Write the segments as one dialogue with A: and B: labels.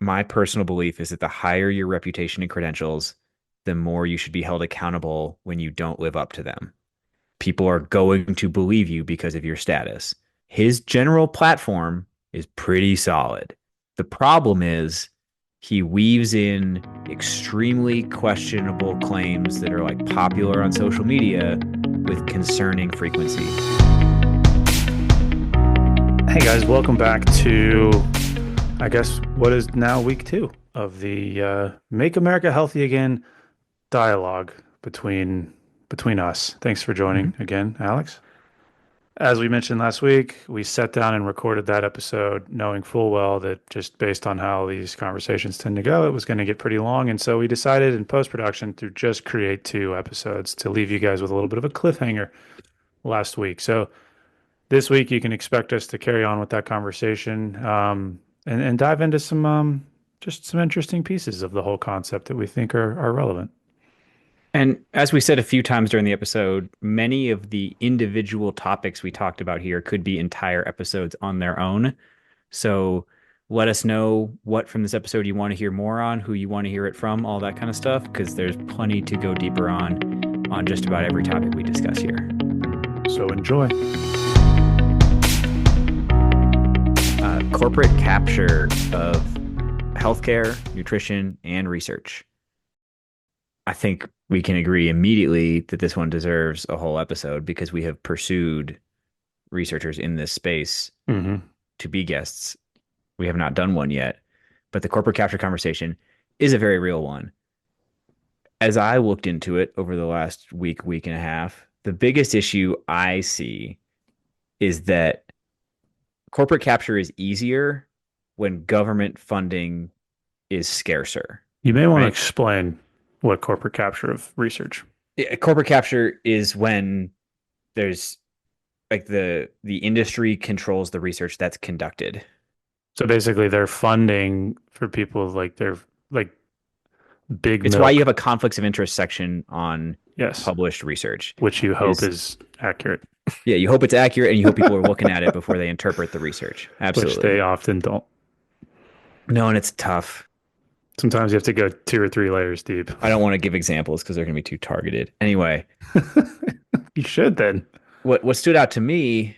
A: my personal belief is that the higher your reputation and credentials, the more you should be held accountable when you don't live up to them. People are going to believe you because of your status. His general platform is pretty solid. The problem is he weaves in extremely questionable claims that are like popular on social media with concerning frequency.
B: Hey guys, welcome back to, I guess, what is now week two of the Make America Healthy Again dialogue between us. Thanks for joining
A: Mhm.
B: again, Alex. As we mentioned last week, we sat down and recorded that episode knowing full well that just based on how these conversations tend to go, it was going to get pretty long. And so we decided in post-production to just create two episodes to leave you guys with a little bit of a cliffhanger last week. So this week, you can expect us to carry on with that conversation and dive into some just some interesting pieces of the whole concept that we think are relevant.
A: And as we said a few times during the episode, many of the individual topics we talked about here could be entire episodes on their own. So let us know what from this episode you want to hear more on, who you want to hear it from, all that kind of stuff, because there's plenty to go deeper on just about every topic we discuss here.
B: So enjoy.
A: Corporate capture of healthcare, nutrition, and research. I think we can agree immediately that this one deserves a whole episode because we have pursued researchers in this space
B: Hmm.
A: to be guests. We have not done one yet, but the corporate capture conversation is a very real one. As I looked into it over the last week, week and a half, the biggest issue I see is that corporate capture is easier when government funding is scarcer,
B: You may want to
A: right?
B: explain what corporate capture of research.
A: Corporate capture is when there's like the industry controls the research that's conducted.
B: So basically, they're funding for people like they're like big
A: It's why you
B: milk.
A: have a conflicts of interest section on
B: Yes,
A: published research.
B: which you hope
A: Is
B: is accurate,
A: Yeah, you hope it's accurate and you hope people are looking at it before they interpret the research.
B: which
A: Absolutely.
B: they often don't.
A: No, and it's tough.
B: Sometimes you have to go two or three layers deep.
A: I don't want to give examples because they're going to be too targeted. Anyway,
B: You should then.
A: what stood out to me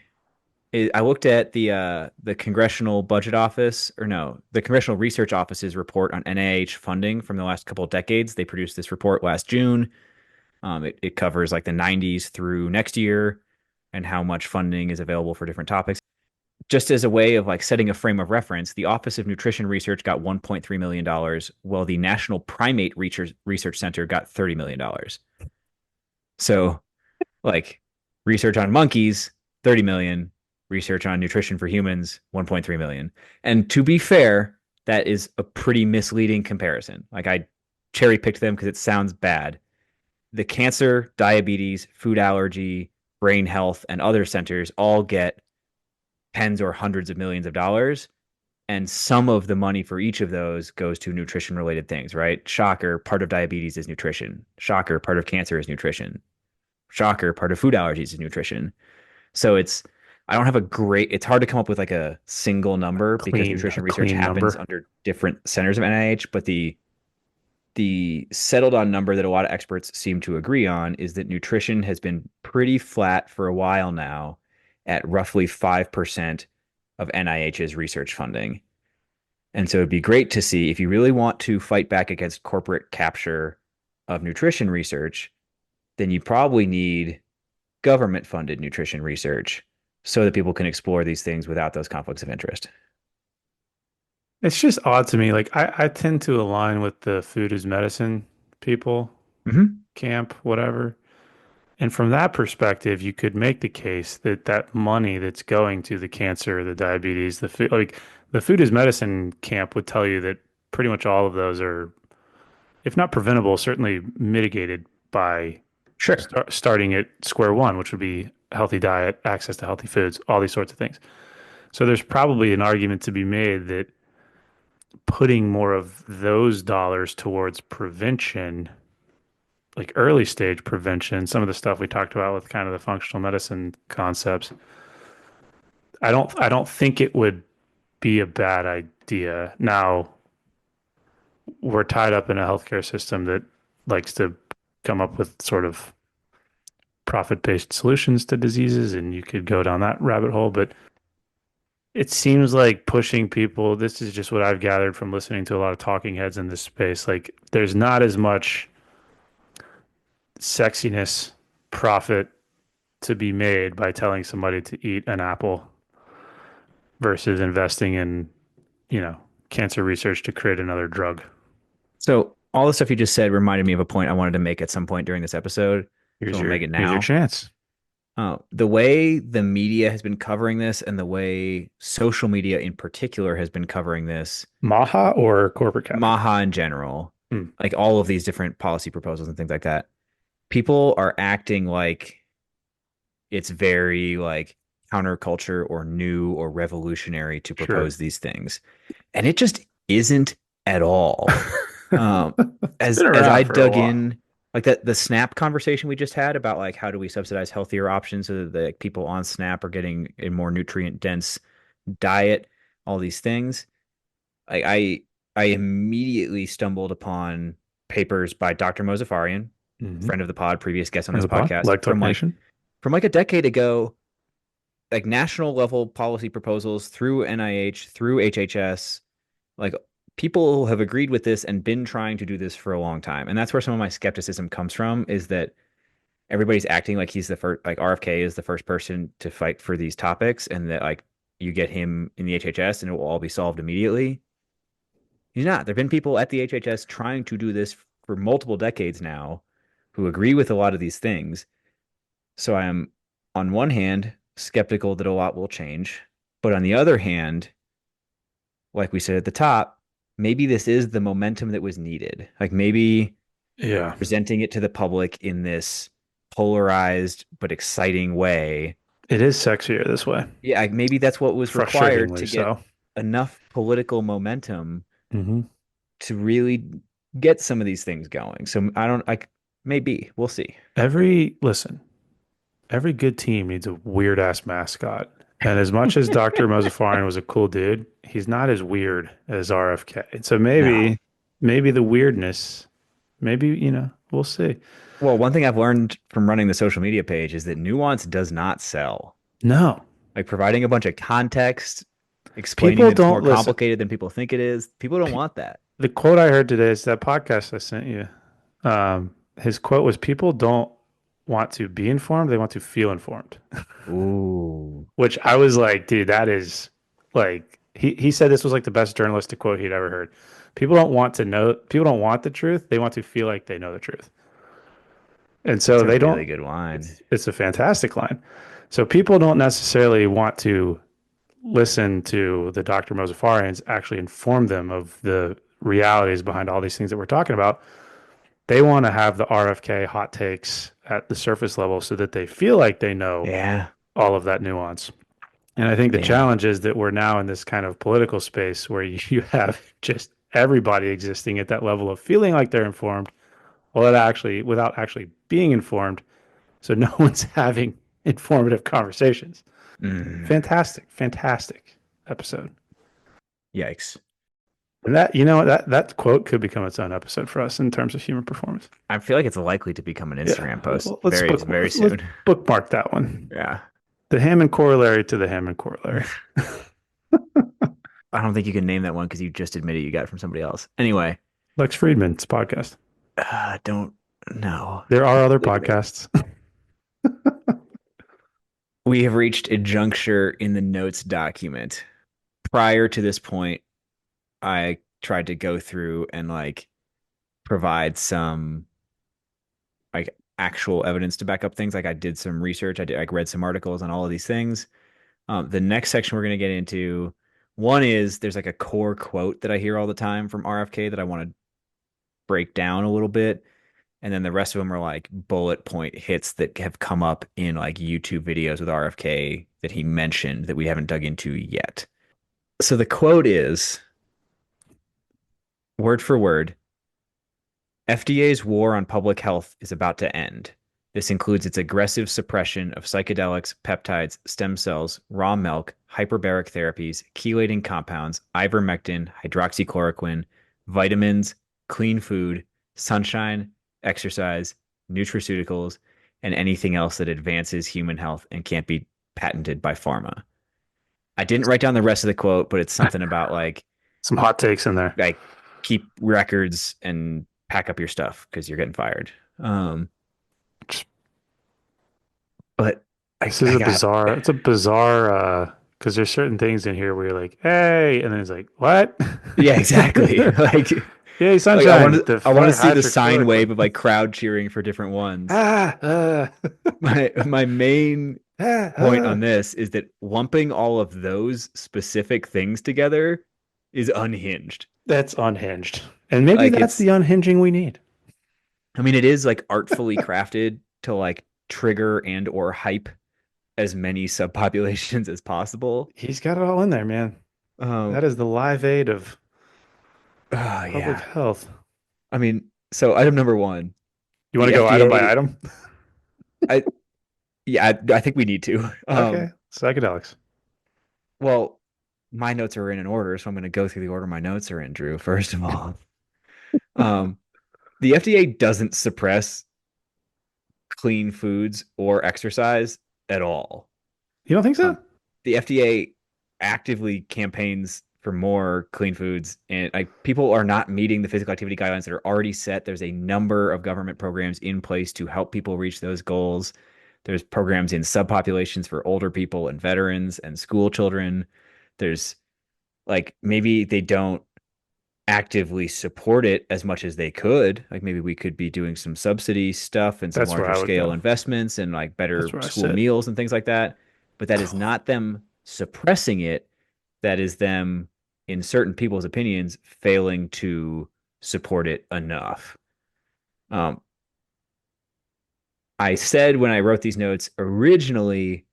A: is I looked at the Congressional Budget Office, or no, the Congressional Research Office's report on NIH funding from the last couple of decades. They produced this report last June. It covers like the 90s through next year and how much funding is available for different topics. Just as a way of like setting a frame of reference, the Office of Nutrition Research got $1.3 million, dollars, while the National Primate Research Center got $30 million. Dollars. So, like research on monkeys, 30 million, research on nutrition for humans, 1.3 million. And to be fair, that is a pretty misleading comparison. Like I cherry picked them because it sounds bad. The cancer, diabetes, food allergy, brain health, and other centers all get tens or hundreds of millions of dollars. And some of the money for each of those goes to nutrition related things, right? Shocker, part of diabetes is nutrition. Shocker, part of cancer is nutrition. Shocker, part of food allergies is nutrition. So I don't have it's hard to come up with like a single number because
B: A
A: nutrition research
B: clean
A: happens
B: number.
A: under different centers of NIH, but the settled on number that a lot of experts seem to agree on is that nutrition has been pretty flat for a while now at roughly 5% of NIH's research funding. And so it'd be great to see if you really want to fight back against corporate capture of nutrition research, then you probably need government funded nutrition research so that people can explore these things without those conflicts of interest.
B: It's just odd to me. Like I tend to align with the food is medicine people,
A: Mm-hmm.
B: camp, whatever. And from that perspective, you could make the case that that money that's going to the cancer, the diabetes, the food, like the food is medicine camp would tell you that pretty much all of those are, if not preventable, certainly mitigated by
A: Sure.
B: starting at square one, which would be a healthy diet, access to healthy foods, all these sorts of things. So there's probably an argument to be made that putting more of those dollars towards prevention, like early stage prevention, some of the stuff we talked about with kind of the functional medicine concepts, I don't think it would be a bad idea. Now, we're tied up in a healthcare system that likes to come up with sort of profit-based solutions to diseases, and you could go down that rabbit hole. But it seems like pushing people, this is just what I've gathered from listening to a lot of talking heads in this space. Like, there's not as much sexiness, profit to be made by telling somebody to eat an apple versus investing in, you know, cancer research to create another drug.
A: So all the stuff you just said reminded me of a point I wanted to make at some point during this episode. So we'll make it
B: Here's your
A: now.
B: chance.
A: The way the media has been covering this and the way social media in particular has been covering this,
B: MAHA or corporate capital?
A: MAHA in general,
B: Hmm,
A: like all of these different policy proposals and things like that, people are acting like it's very like counterculture or new or revolutionary to
B: sure.
A: propose these things. And it just isn't at all. Um,
B: It's
A: as
B: been
A: as
B: around
A: I
B: for a
A: dug
B: while.
A: in, like that the SNAP conversation we just had about like how do we subsidize healthier options so that the people on SNAP are getting a more nutrient dense diet, all these things. I immediately stumbled upon papers by Dr. Mozafarian,
B: Mm-hmm.
A: friend of the pod, previous guest on
B: Friend
A: this
B: of the pod,
A: podcast,
B: Like Talk Nation.
A: from like a decade ago, like national level policy proposals through NIH, through HHS, like people have agreed with this and been trying to do this for a long time. And that's where some of my skepticism comes from is that everybody's acting like he's the first, like RFK is the first person to fight for these topics and that like you get him in the HHS and it will all be solved immediately. He's not. There've been people at the HHS trying to do this for multiple decades now who agree with a lot of these things. So I am, on one hand, skeptical that a lot will change. But on the other hand, like we said at the top, maybe this is the momentum that was needed. Like maybe
B: Yeah.
A: presenting it to the public in this polarized but exciting way.
B: It is sexier this way.
A: Yeah, like maybe that's what was required
B: Frustratingly
A: to get
B: so.
A: enough political momentum
B: Hmm.
A: to really get some of these things going. So I don't like maybe we'll see.
B: Listen, every good team needs a weird ass mascot. And as much as Dr. Mozafarian was a cool dude, he's not as weird as RFK. And so
A: No.
B: maybe the weirdness, maybe, we'll see.
A: Well, one thing I've learned from running the social media page is that nuance does not sell.
B: No,
A: Like providing a bunch of context, explaining
B: people
A: that it's
B: don't
A: more
B: listen.
A: complicated than people think it is. People don't
B: P-
A: want that.
B: the quote I heard today is that podcast I sent you. His quote was, "People don't want to be informed; they want to feel informed."
A: Ooh.
B: Which I was like, dude, that is like he said this was like the best journalistic quote he'd ever heard. People don't want to know, people don't want the truth. They want to feel like they know the truth. And
A: That's
B: so
A: a
B: they
A: really
B: don't,
A: good line.
B: it's a fantastic line. So people don't necessarily want to listen to the Dr. Mozafarians actually inform them of the realities behind all these things that we're talking about. They want to have the RFK hot takes at the surface level so that they feel like they know
A: Yeah.
B: all of that nuance. And I think the
A: Yeah.
B: challenge is that we're now in this kind of political space where you have just everybody existing at that level of feeling like they're informed, without actually being informed. So no one's having informative conversations.
A: Mm.
B: Fantastic, fantastic episode.
A: Yikes.
B: And that quote could become its own episode for us in terms of human performance.
A: I feel like it's likely to become an
B: Yeah,
A: Instagram post
B: let's
A: very
B: let's
A: soon.
B: bookmark that one.
A: Yeah.
B: The Hammond corollary to the Hammond corollary.
A: I don't think you can name that one because you just admitted you got it from somebody else. Anyway,
B: Lex Friedman's podcast.
A: don't know.
B: There are other
A: Leave it in.
B: podcasts.
A: We have reached a juncture in the notes document. Prior to this point, I tried to go through and like provide some like actual evidence to back up things. Like I did some research. I did like read some articles on all of these things. The next section we're going to get into one is there's like a core quote that I hear all the time from RFK that I want to break down a little bit. And then the rest of them are like bullet point hits that have come up in like YouTube videos with RFK that he mentioned that we haven't dug into yet. So the quote is word for word FDA's war on public health is about to end. This includes its aggressive suppression of psychedelics, peptides, stem cells, raw milk, hyperbaric therapies, chelating compounds, ivermectin, hydroxychloroquine, vitamins, clean food, sunshine, exercise, nutraceuticals, and anything else that advances human health and can't be patented by pharma. I didn't write down the rest of the quote, but it's something about
B: Some hot takes in there.
A: like keep records and pack up your stuff because you're getting fired. Um, but
B: This is
A: I
B: a
A: got
B: bizarre, it's a bizarre, because there's certain things in here where you're like, hey, and then it's like, what?
A: yeah, exactly.
B: Yay,
A: Like
B: sunshine. The
A: I want to
B: fire
A: see the
B: hydrochloric
A: sine
B: chloric
A: wave
B: one.
A: of like crowd cheering for different ones.
B: Ah,
A: My main
B: ah,
A: point on
B: ah.
A: this is that lumping all of those specific things together is unhinged.
B: That's unhinged. And maybe
A: Like
B: that's
A: it's
B: the unhinging we need.
A: I mean it is like artfully crafted to like trigger and or hype as many subpopulations as possible.
B: He's got it all in there, man.
A: Um
B: That is the live aid of
A: oh
B: public
A: yeah.
B: health.
A: I mean, so item number one,
B: You want to
A: the
B: go item by
A: FDA
B: item?
A: I yeah, I think we need to.
B: Okay. Psychedelics.
A: Well, my notes are in an order, so I'm going to go through the order my notes are in, Drew. First of all, um, the FDA doesn't suppress clean foods or exercise at all.
B: You don't think so?
A: Um, the FDA actively campaigns for more clean foods, and like people are not meeting the physical activity guidelines that are already set. There's a number of government programs in place to help people reach those goals. There's programs in subpopulations for older people and veterans and school children. There's like maybe they don't actively support it as much as they could. Like maybe we could be doing some subsidy stuff and some
B: That's where
A: larger
B: I would
A: scale
B: go.
A: investments and like
B: That's
A: better
B: where I
A: school
B: sit.
A: meals and things like that. But that is not them suppressing it. That is them, in certain people's opinions, failing to support it enough. Um, I said when I wrote these notes originally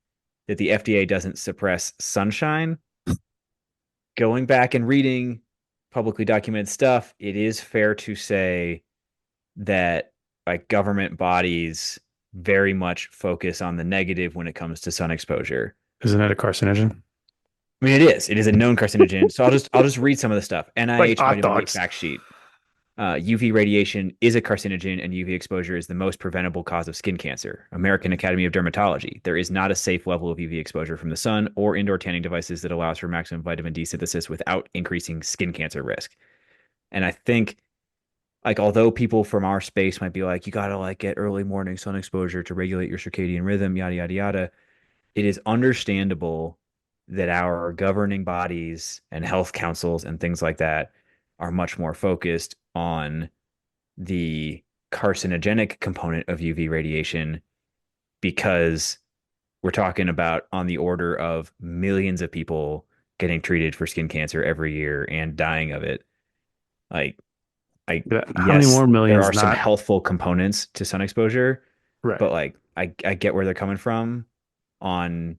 A: that the FDA doesn't suppress sunshine. Going back and reading publicly documented stuff, it is fair to say that like government bodies very much focus on the negative when it comes to sun exposure.
B: Isn't it a carcinogen?
A: I mean, it is. It is a known carcinogen. So I'll just read some of the stuff.
B: Like
A: NIH
B: hot
A: vitamin D
B: dogs.
A: fact sheet. UV radiation is a carcinogen, and UV exposure is the most preventable cause of skin cancer. American Academy of Dermatology. There is not a safe level of UV exposure from the sun or indoor tanning devices that allows for maximum vitamin D synthesis without increasing skin cancer risk. And I think, like, although people from our space might be like, you gotta like get early morning sun exposure to regulate your circadian rhythm, yada yada yada, it is understandable that our governing bodies and health councils and things like that are much more focused on the carcinogenic component of UV radiation because we're talking about on the order of millions of people getting treated for skin cancer every year and dying of it. Like,
B: Yeah, how many
A: yes,
B: more
A: there
B: millions
A: are some
B: not?
A: healthful components to sun exposure,
B: Right.
A: but like I get where they're coming from on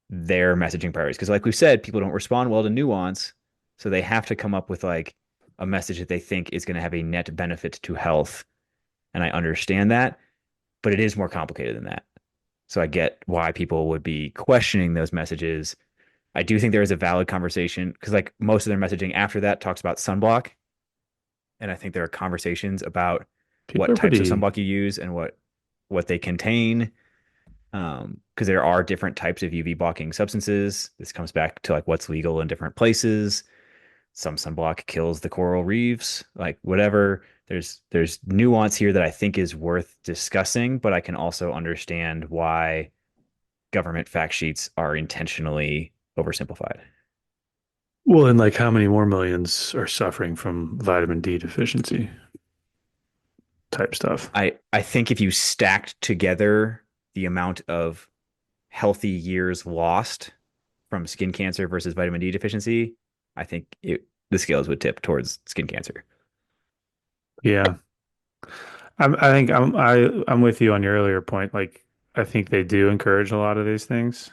A: their messaging priorities. Because like we said, people don't respond well to nuance. So they have to come up with like a message that they think is going to have a net benefit to health. And I understand that, but it is more complicated than that. So I get why people would be questioning those messages. I do think there is a valid conversation because like most of their messaging after that talks about sunblock. And I think there are conversations about
B: People
A: what
B: are
A: types of
B: pretty.
A: sunblock you use and what they contain. Because there are different types of UV blocking substances. This comes back to like what's legal in different places. Some sunblock kills the coral reefs, like whatever. There's nuance here that I think is worth discussing, but I can also understand why government fact sheets are intentionally oversimplified.
B: Well, and like how many more millions are suffering from vitamin D deficiency type stuff?
A: I think if you stacked together the amount of healthy years lost from skin cancer versus vitamin D deficiency, I think the scales would tip towards skin cancer.
B: Yeah. I think I'm with you on your earlier point. Like, I think they do encourage a lot of these things.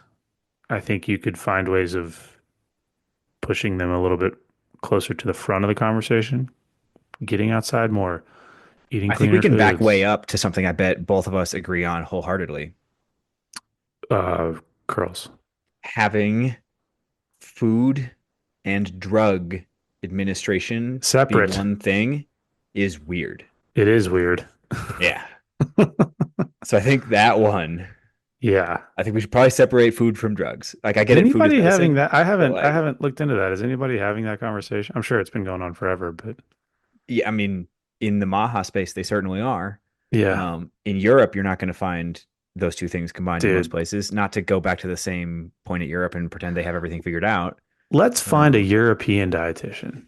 B: I think you could find ways of pushing them a little bit closer to the front of the conversation, getting outside more, eating
A: I think we
B: cleaner
A: can back way
B: foods,
A: up to something I bet both of us agree on wholeheartedly.
B: uh, curls.
A: Having food and drug administration be
B: Separate.
A: one thing is weird.
B: It is weird.
A: Yeah. So I think that one,
B: Yeah.
A: I think we should probably separate food from drugs. Like I
B: Is
A: get it, food is
B: anybody having
A: medicine,
B: that? I
A: but
B: haven't I
A: like,
B: haven't looked into that. Is anybody having that conversation? I'm sure it's been going on forever, but
A: yeah, I mean, in the MAHA space, they certainly are.
B: yeah,
A: In Europe, you're not going to find those two things combined in most
B: dude.
A: places. Not to go back to the same point at Europe and pretend they have everything figured out.
B: Let's find a
A: Um,
B: European dietitian.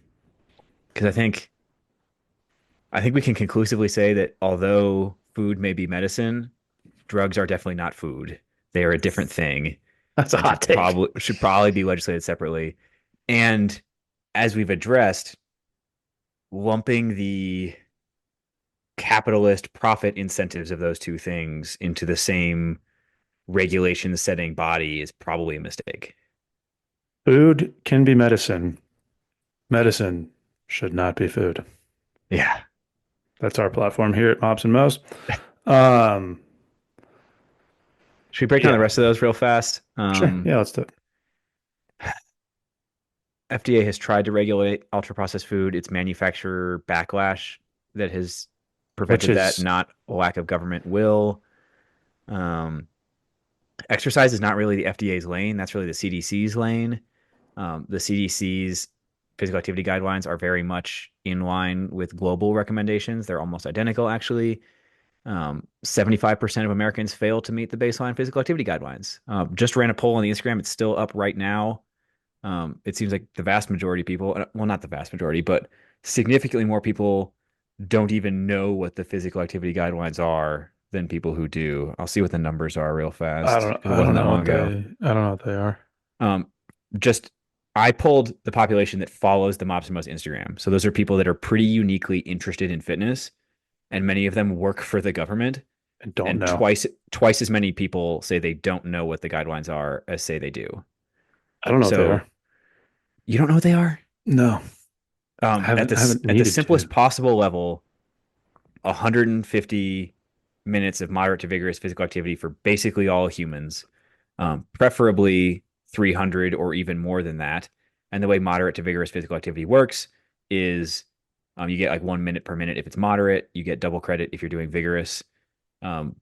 A: because I think we can conclusively say that although food may be medicine, drugs are definitely not food. They are a different thing
B: That's a
A: and
B: hot take.
A: should probably be legislated separately. And as we've addressed, lumping the capitalist profit incentives of those two things into the same regulation setting body is probably a mistake.
B: Food can be medicine. Medicine should not be food.
A: Yeah.
B: That's our platform here at Mops and Mouse. Um,
A: Should we break down the
B: yeah,
A: rest of those real fast?
B: sure. Yeah, let's do it.
A: FDA has tried to regulate ultra processed food. It's manufacturer backlash that has
B: Which
A: prevented that,
B: is
A: not a lack of government will. Um, Exercise is not really the FDA's lane. That's really the CDC's lane. The CDC's physical activity guidelines are very much in line with global recommendations. They're almost identical, actually. 75% of Americans fail to meet the baseline physical activity guidelines. Just ran a poll on the Instagram. It's still up right now. It seems like the vast majority of people, well, not the vast majority, but significantly more people don't even know what the physical activity guidelines are than people who do. I'll see what the numbers are real fast because it
B: I don't
A: wasn't that
B: know
A: long
B: what
A: ago.
B: I don't know what they are.
A: Um, just I pulled the population that follows the Mops and Most Instagram. So those are people that are pretty uniquely interested in fitness, and many of them work for the government.
B: I don't
A: And
B: know.
A: twice as many people say they don't know what the guidelines are as say they do.
B: I don't know what they
A: So
B: are.
A: you don't know what they are?
B: No, I haven't
A: At the
B: needed to.
A: simplest possible level, 150 minutes of moderate to vigorous physical activity for basically all humans, preferably 300 or even more than that. And the way moderate to vigorous physical activity works is you get like 1 minute per minute if it's moderate. You get double credit if you're doing vigorous. Um,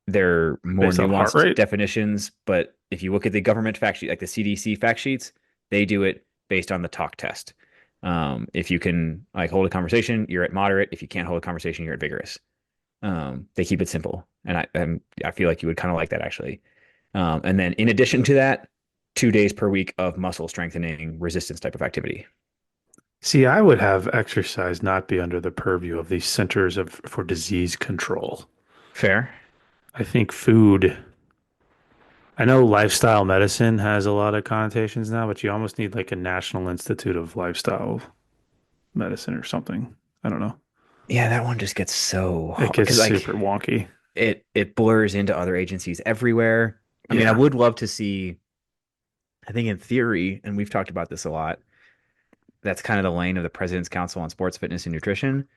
A: they're more
B: Based off heart
A: nuanced
B: rate.
A: definitions, but if you look at the government fact sheet, like the CDC fact sheets, they do it based on the talk test. If you can like hold a conversation, you're at moderate. If you can't hold a conversation, you're at vigorous. They keep it simple, and I feel like you would kind of like that actually. And then in addition to that, 2 days per week of muscle strengthening resistance type of activity.
B: See, I would have exercise not be under the purview of these centers of for disease control.
A: Fair.
B: I think food, I know lifestyle medicine has a lot of connotations now, but you almost need like a National Institute of Lifestyle Medicine or something. I don't know.
A: Yeah, that one just gets so
B: It
A: hard
B: gets
A: because like
B: super wonky.
A: it blurs into other agencies everywhere. I mean, I
B: Yeah.
A: would love to see. I think in theory, and we've talked about this a lot, that's kind of the lane of the President's Council on Sports Fitness and Nutrition,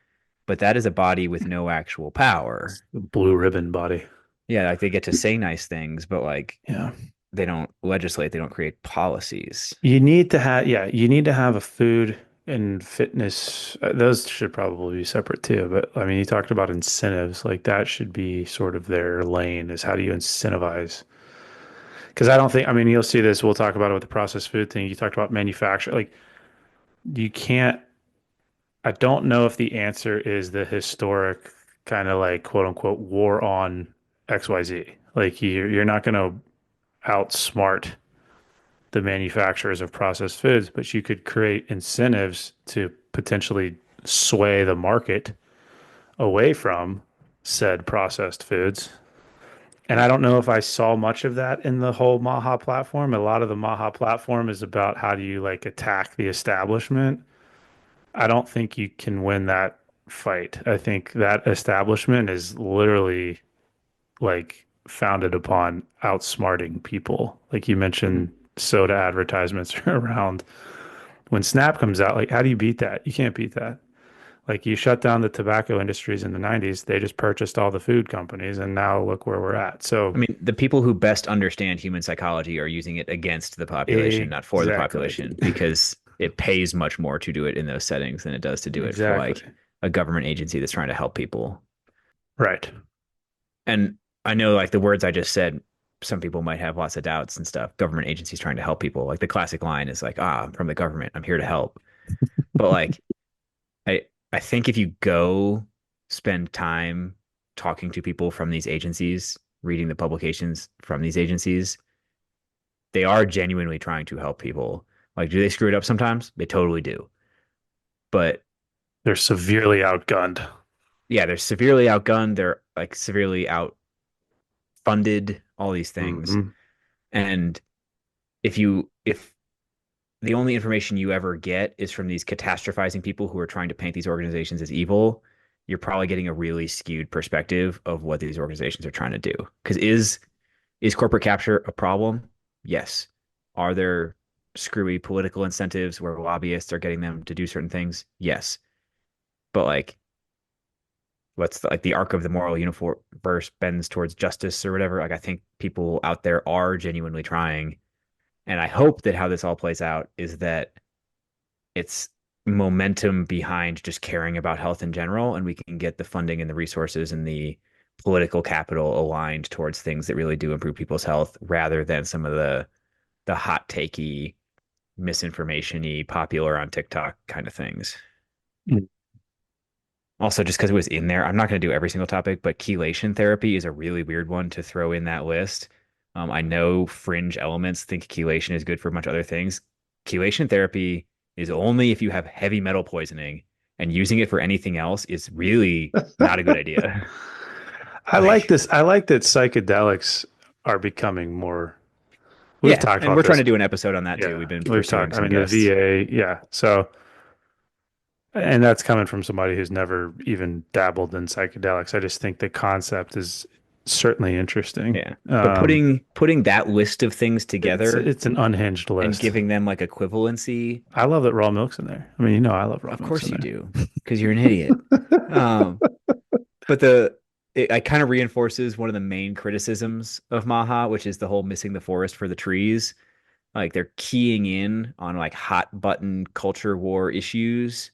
A: but that is a body with no actual power.
B: The blue ribbon body.
A: Yeah, like they get to say nice things, but like
B: Yeah.
A: they don't legislate, they don't create policies.
B: You need to have, yeah, you need to have a food and fitness. Those should probably be separate too. But I mean, you talked about incentives. Like that should be sort of their lane is how do you incentivize? Because I don't think, I mean, you'll see this. We'll talk about it with the processed food thing. You talked about manufacture. Like you can't, I don't know if the answer is the historic kind of like quote unquote war on XYZ. Like you're not going to outsmart the manufacturers of processed foods, but you could create incentives to potentially sway the market away from said processed foods. And I don't know if I saw much of that in the whole MAHA platform. A lot of the MAHA platform is about how do you like attack the establishment. I don't think you can win that fight. I think that establishment is literally like founded upon outsmarting people. Like you
A: Mm-hmm.
B: mentioned, soda advertisements around when Snap comes out. Like, how do you beat that? You can't beat that. Like, you shut down the tobacco industries in the 90s, they just purchased all the food companies, and now look where we're at.
A: I
B: So,
A: mean, the people who best understand human psychology are using it against the population, not for the
B: exactly.
A: population, because it pays much more to do it in those settings than it does to do it for
B: Exactly.
A: like a government agency that's trying to help people.
B: Right.
A: And I know like the words I just said, some people might have lots of doubts and stuff. Government agencies trying to help people. Like the classic line is like, ah, I'm from the government. I'm here to help. But like I think if you go spend time talking to people from these agencies, reading the publications from these agencies, they are genuinely trying to help people. Like, do they screw it up sometimes? They totally do. But
B: They're severely outgunned.
A: yeah, they're severely outgunned. They're like severely outfunded, all these things.
B: Hmm.
A: And if the only information you ever get is from these catastrophizing people who are trying to paint these organizations as evil, you're probably getting a really skewed perspective of what these organizations are trying to do. Because is corporate capture a problem? Yes. Are there screwy political incentives where lobbyists are getting them to do certain things? Yes. But like like the arc of the moral universe bends towards justice or whatever. Like I think people out there are genuinely trying. And I hope that how this all plays out is that it's momentum behind just caring about health in general, and we can get the funding and the resources and the political capital aligned towards things that really do improve people's health rather than some of the hot takey, misinformation-y, popular on TikTok kind of things. Also, just because it was in there, I'm not going to do every single topic, but chelation therapy is a really weird one to throw in that list. I know fringe elements think chelation is good for a bunch of other things. Chelation therapy is only if you have heavy metal poisoning, and using it for anything else is really not a good idea.
B: I like
A: Like,
B: this. I like that psychedelics are becoming more. We've
A: yeah,
B: talked
A: and
B: about
A: we're trying
B: this.
A: to do an episode on that too.
B: Yeah,
A: We've been
B: we've
A: pursuing
B: talked. I
A: some
B: mean, the
A: guests.
B: VA. Yeah. So, and that's coming from somebody who's never even dabbled in psychedelics. I just think the concept is certainly interesting.
A: Yeah. But putting that list of things together
B: It's an unhinged
A: and
B: list.
A: giving them like equivalency.
B: I love that raw milk's in there. I mean, I love raw
A: Of
B: milk's
A: course
B: in
A: you
B: there.
A: do, because you're an idiot. Um, but it kind of reinforces one of the main criticisms of MAHA, which is the whole missing the forest for the trees. Like they're keying in on like hot button culture war issues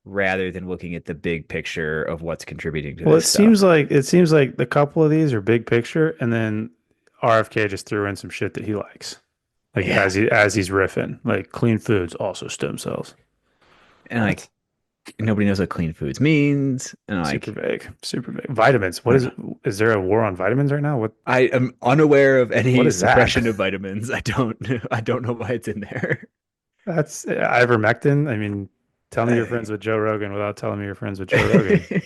A: rather than looking at the big picture of what's contributing to
B: Well,
A: this stuff.
B: it seems like a couple of these are big picture, and then RFK just threw in some shit that he likes, like
A: Yeah.
B: as he's riffing, like clean foods also stem cells.
A: And
B: What?
A: like nobody knows what clean foods means. And
B: Super
A: like,
B: vague, super vague. Vitamins.
A: I
B: What
A: don't
B: is
A: know.
B: is there a war on vitamins right now?
A: I am unaware of
B: What
A: any
B: is that?
A: suppression of vitamins. I don't know why it's in there.
B: That's ivermectin. I mean, tell me you're friends
A: I,
B: with Joe Rogan without telling me you're friends with Joe Rogan.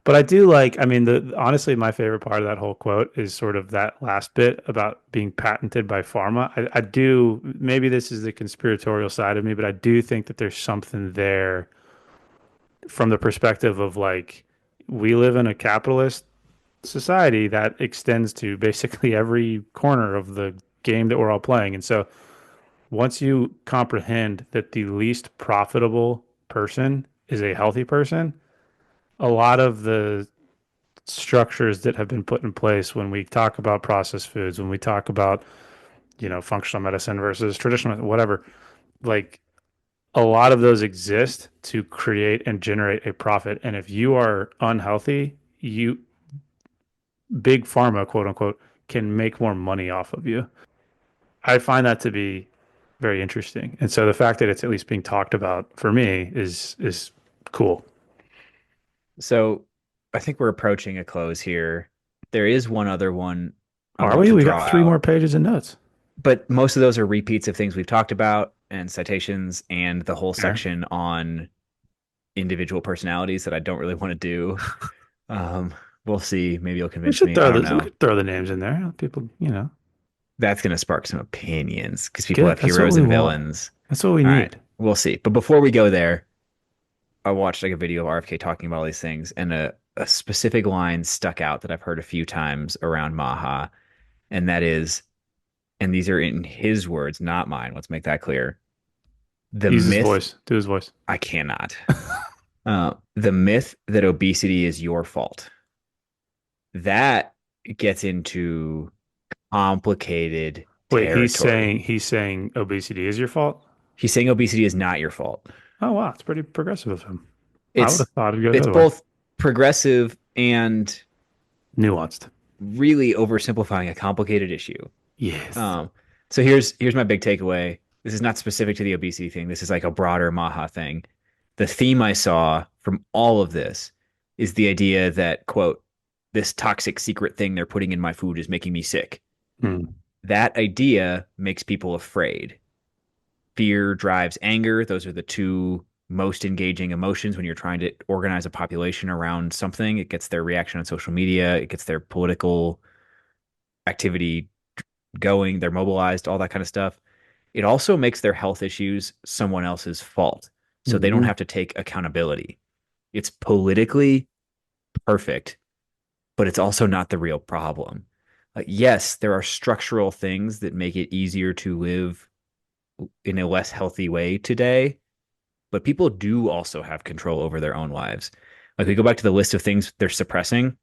B: But I do like, I mean, the honestly, my favorite part of that whole quote is sort of that last bit about being patented by pharma. I do, maybe this is the conspiratorial side of me, but I do think that there's something there from the perspective of like, we live in a capitalist society that extends to basically every corner of the game that we're all playing. And so once you comprehend that the least profitable person is a healthy person, a lot of the structures that have been put in place when we talk about processed foods, when we talk about, functional medicine versus traditional, whatever, like a lot of those exist to create and generate a profit. And if you are unhealthy, big pharma, quote unquote, can make more money off of you. I find that to be very interesting. And so the fact that it's at least being talked about for me is cool.
A: so I think we're approaching a close here. There is one other one I
B: Are
A: want
B: we?
A: to
B: We got
A: draw
B: three more
A: out,
B: pages of notes.
A: but most of those are repeats of things we've talked about and citations and the whole
B: Fair.
A: section on individual personalities that I don't really want to do. Um, we'll see. Maybe you'll
B: We
A: convince
B: should
A: me. I
B: throw
A: don't
B: this. We
A: know.
B: could throw the names in there. People,
A: That's going to spark some opinions because people
B: good.
A: have
B: That's what
A: heroes
B: we
A: and
B: want.
A: villains.
B: That's what we
A: All right,
B: need.
A: we'll see. But before we go there, I watched like a video of RFK talking about all these things, and a specific line stuck out that I've heard a few times around MAHA, and that is, and these are in his words, not mine. Let's make that clear. The
B: Use his
A: myth,
B: voice. Do his voice.
A: I cannot. The myth that obesity is your fault. That gets into complicated
B: Wait,
A: territory.
B: he's saying obesity is your fault.
A: He's saying obesity is not your fault.
B: Oh wow, it's pretty progressive of him. I would
A: It's
B: have thought it'd go the
A: it's
B: other way.
A: both progressive and
B: Nuanced.
A: really oversimplifying a complicated issue.
B: Yes.
A: Um, so here's my big takeaway. This is not specific to the obesity thing. This is like a broader MAHA thing. The theme I saw from all of this is the idea that, quote, this toxic secret thing they're putting in my food is making me sick.
B: Mm.
A: That idea makes people afraid. Fear drives anger. Those are the two most engaging emotions when you're trying to organize a population around something. It gets their reaction on social media, it gets their political activity going, they're mobilized, all that kind of stuff. It also makes their health issues someone else's fault. So they don't
B: Hmm.
A: have to take accountability. It's politically perfect, but it's also not the real problem. Yes, there are structural things that make it easier to live in a less healthy way today, but people do also have control over their own lives. Like we go back to the list of things they're suppressing.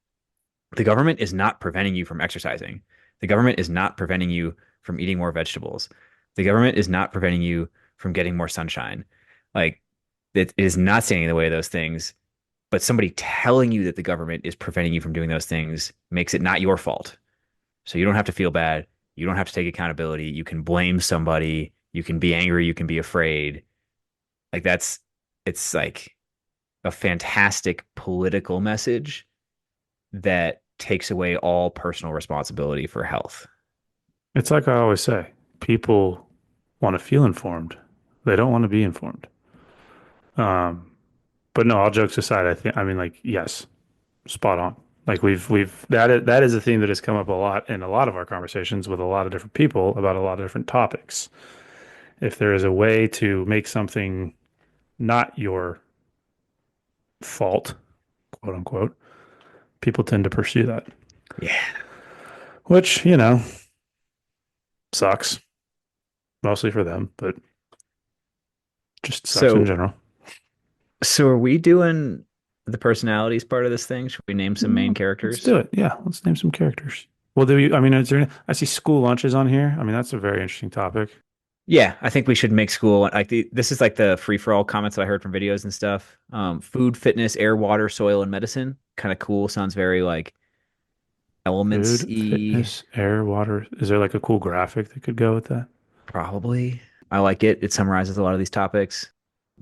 A: The government is not preventing you from exercising. The government is not preventing you from eating more vegetables. The government is not preventing you from getting more sunshine. Like it is not standing in the way of those things. But somebody telling you that the government is preventing you from doing those things makes it not your fault. So you don't have to feel bad. You don't have to take accountability. You can blame somebody. You can be angry. You can be afraid. Like it's like a fantastic political message that takes away all personal responsibility for health.
B: It's like I always say, people want to feel informed. They don't want to be informed. Um, but no, all jokes aside, I mean, like, yes, spot on. Like that is a theme that has come up a lot in a lot of our conversations with a lot of different people about a lot of different topics. If there is a way to make something not your fault, quote unquote, people tend to pursue that,
A: Yeah.
B: which, sucks mostly for them, but just sucks in
A: So
B: general.
A: so are we doing the personalities part of this thing? Should we name some main
B: Let's
A: characters?
B: do it. Yeah, let's name some characters. Well, I mean, I see school lunches on here. I mean, that's a very interesting topic.
A: Yeah, I think we should make school like this is like the free for all comments that I heard from videos and stuff. Food, fitness, air, water, soil, and medicine. Kind of cool. Sounds very like elements
B: Food,
A: y
B: fitness, air, water. Is there like a cool graphic that could go with that?
A: probably. I like it. It summarizes a lot of these topics.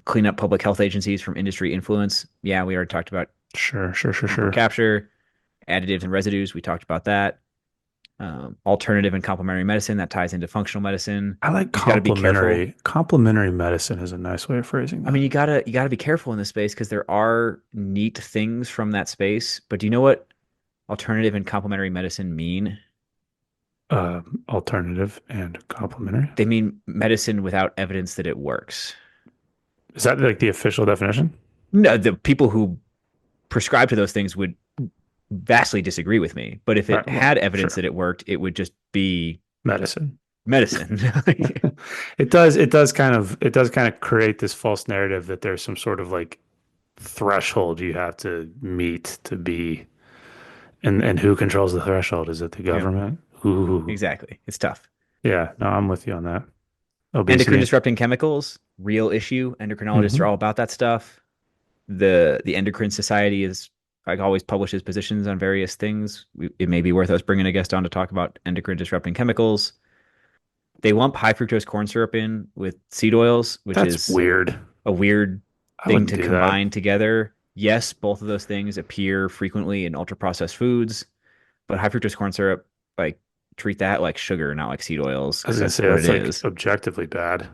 A: Clean up public health agencies from industry influence. Yeah, we already talked about
B: Sure, sure, sure,
A: harmful
B: sure.
A: capture, additives and residues. We talked about that. Alternative and complementary medicine that ties into functional medicine.
B: I like
A: You just got to be careful.
B: complementary. Complementary medicine is a nice way of phrasing
A: I
B: that.
A: mean, you gotta be careful in this space because there are neat things from that space. But do you know what alternative and complementary medicine mean?
B: Alternative and complementary.
A: They mean medicine without evidence that it works.
B: Is that like the official definition?
A: No, the people who prescribe to those things would vastly disagree with me. But if
B: Right.
A: it
B: Well,
A: had evidence
B: sure.
A: that it worked, it would just be
B: Medicine.
A: medicine.
B: It does kind of create this false narrative that there's some sort of like threshold you have to meet to be, and who controls the threshold? Is it the
A: Yeah,
B: government? Ooh,
A: exactly. It's tough.
B: yeah, no, I'm with you on that.
A: Endocrine
B: Obesity.
A: disrupting chemicals, real issue. Endocrinologists are
B: Hmm.
A: all about that stuff. The Endocrine Society is like always publishes positions on various things. It may be worth us bringing a guest on to talk about endocrine disrupting chemicals. They lump high fructose corn syrup in with seed oils, which
B: That's
A: is
B: weird.
A: a weird
B: I
A: thing
B: wouldn't
A: to
B: do that.
A: combine together. Yes, both of those things appear frequently in ultra processed foods, but high fructose corn syrup, like treat that like sugar, not like seed oils,
B: I was
A: because
B: gonna
A: that's
B: say
A: what it
B: that's like
A: is.
B: objectively bad.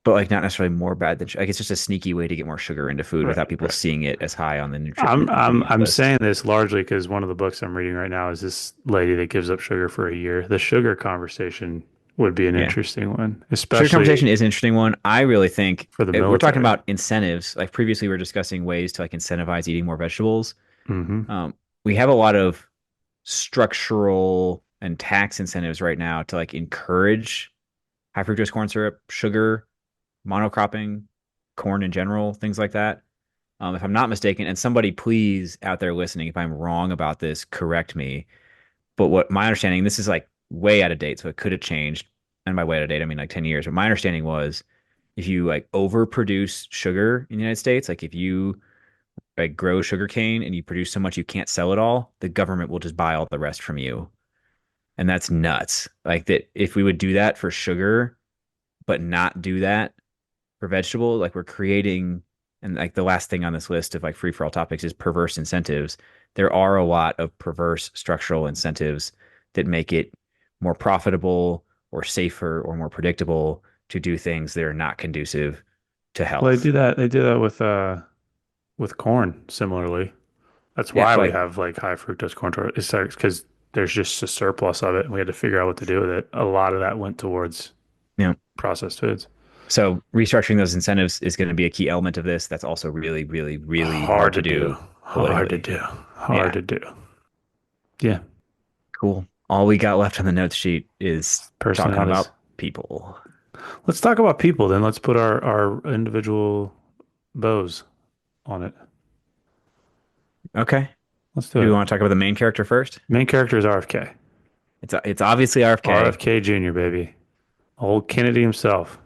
A: But like not necessarily more bad than like it's just a sneaky way to get more sugar into food
B: Right,
A: without people
B: right.
A: seeing it as high on the
B: I'm I'm
A: nutrient
B: I'm
A: list.
B: saying this largely because one of the books I'm reading right now is this lady that gives up sugar for a year. The sugar conversation would be an
A: Yeah.
B: interesting one,
A: Sugar
B: especially
A: conversation is an interesting one. I really think
B: for the
A: we're talking
B: military.
A: about incentives. Like previously, we were discussing ways to like incentivize eating more vegetables.
B: Hmm.
A: We have a lot of structural and tax incentives right now to like encourage high fructose corn syrup, sugar, monocropping, corn in general, things like that. If I'm not mistaken, and somebody please out there listening, if I'm wrong about this, correct me. But what my understanding, this is like way out of date, so it could have changed. And by way out of date, I mean like 10 years. But my understanding was if you like overproduce sugar in the United States, like if you like grow sugarcane and you produce so much you can't sell it all, the government will just buy all the rest from you. And that's nuts. Like that if we would do that for sugar, but not do that for vegetable, like we're creating, and like the last thing on this list of like free for all topics is perverse incentives. There are a lot of perverse structural incentives that make it more profitable or safer or more predictable to do things that are not conducive to
B: Well, they
A: health.
B: do that. They do that with corn similarly. That's
A: Yeah,
B: why we
A: like
B: have like high fructose corn tortillas. It's because there's just a surplus of it, and we had to figure out what to do with it. A lot of that went towards
A: you know,
B: processed foods.
A: so restructuring those incentives is going to be a key element of this. That's also really, really, really
B: Hard
A: hard
B: to
A: to
B: do.
A: do
B: Hard to
A: politically.
B: do. Hard
A: Yeah,
B: to do. Yeah.
A: cool. All we got left on the notes sheet is talking
B: Personalities.
A: about people.
B: Let's talk about people then. Let's put our individual bows on it.
A: Okay.
B: Let's do
A: Do we
B: it.
A: want to talk about the main character first?
B: Main character is RFK.
A: It's obviously RFK.
B: RFK Jr., baby. Old Kennedy himself.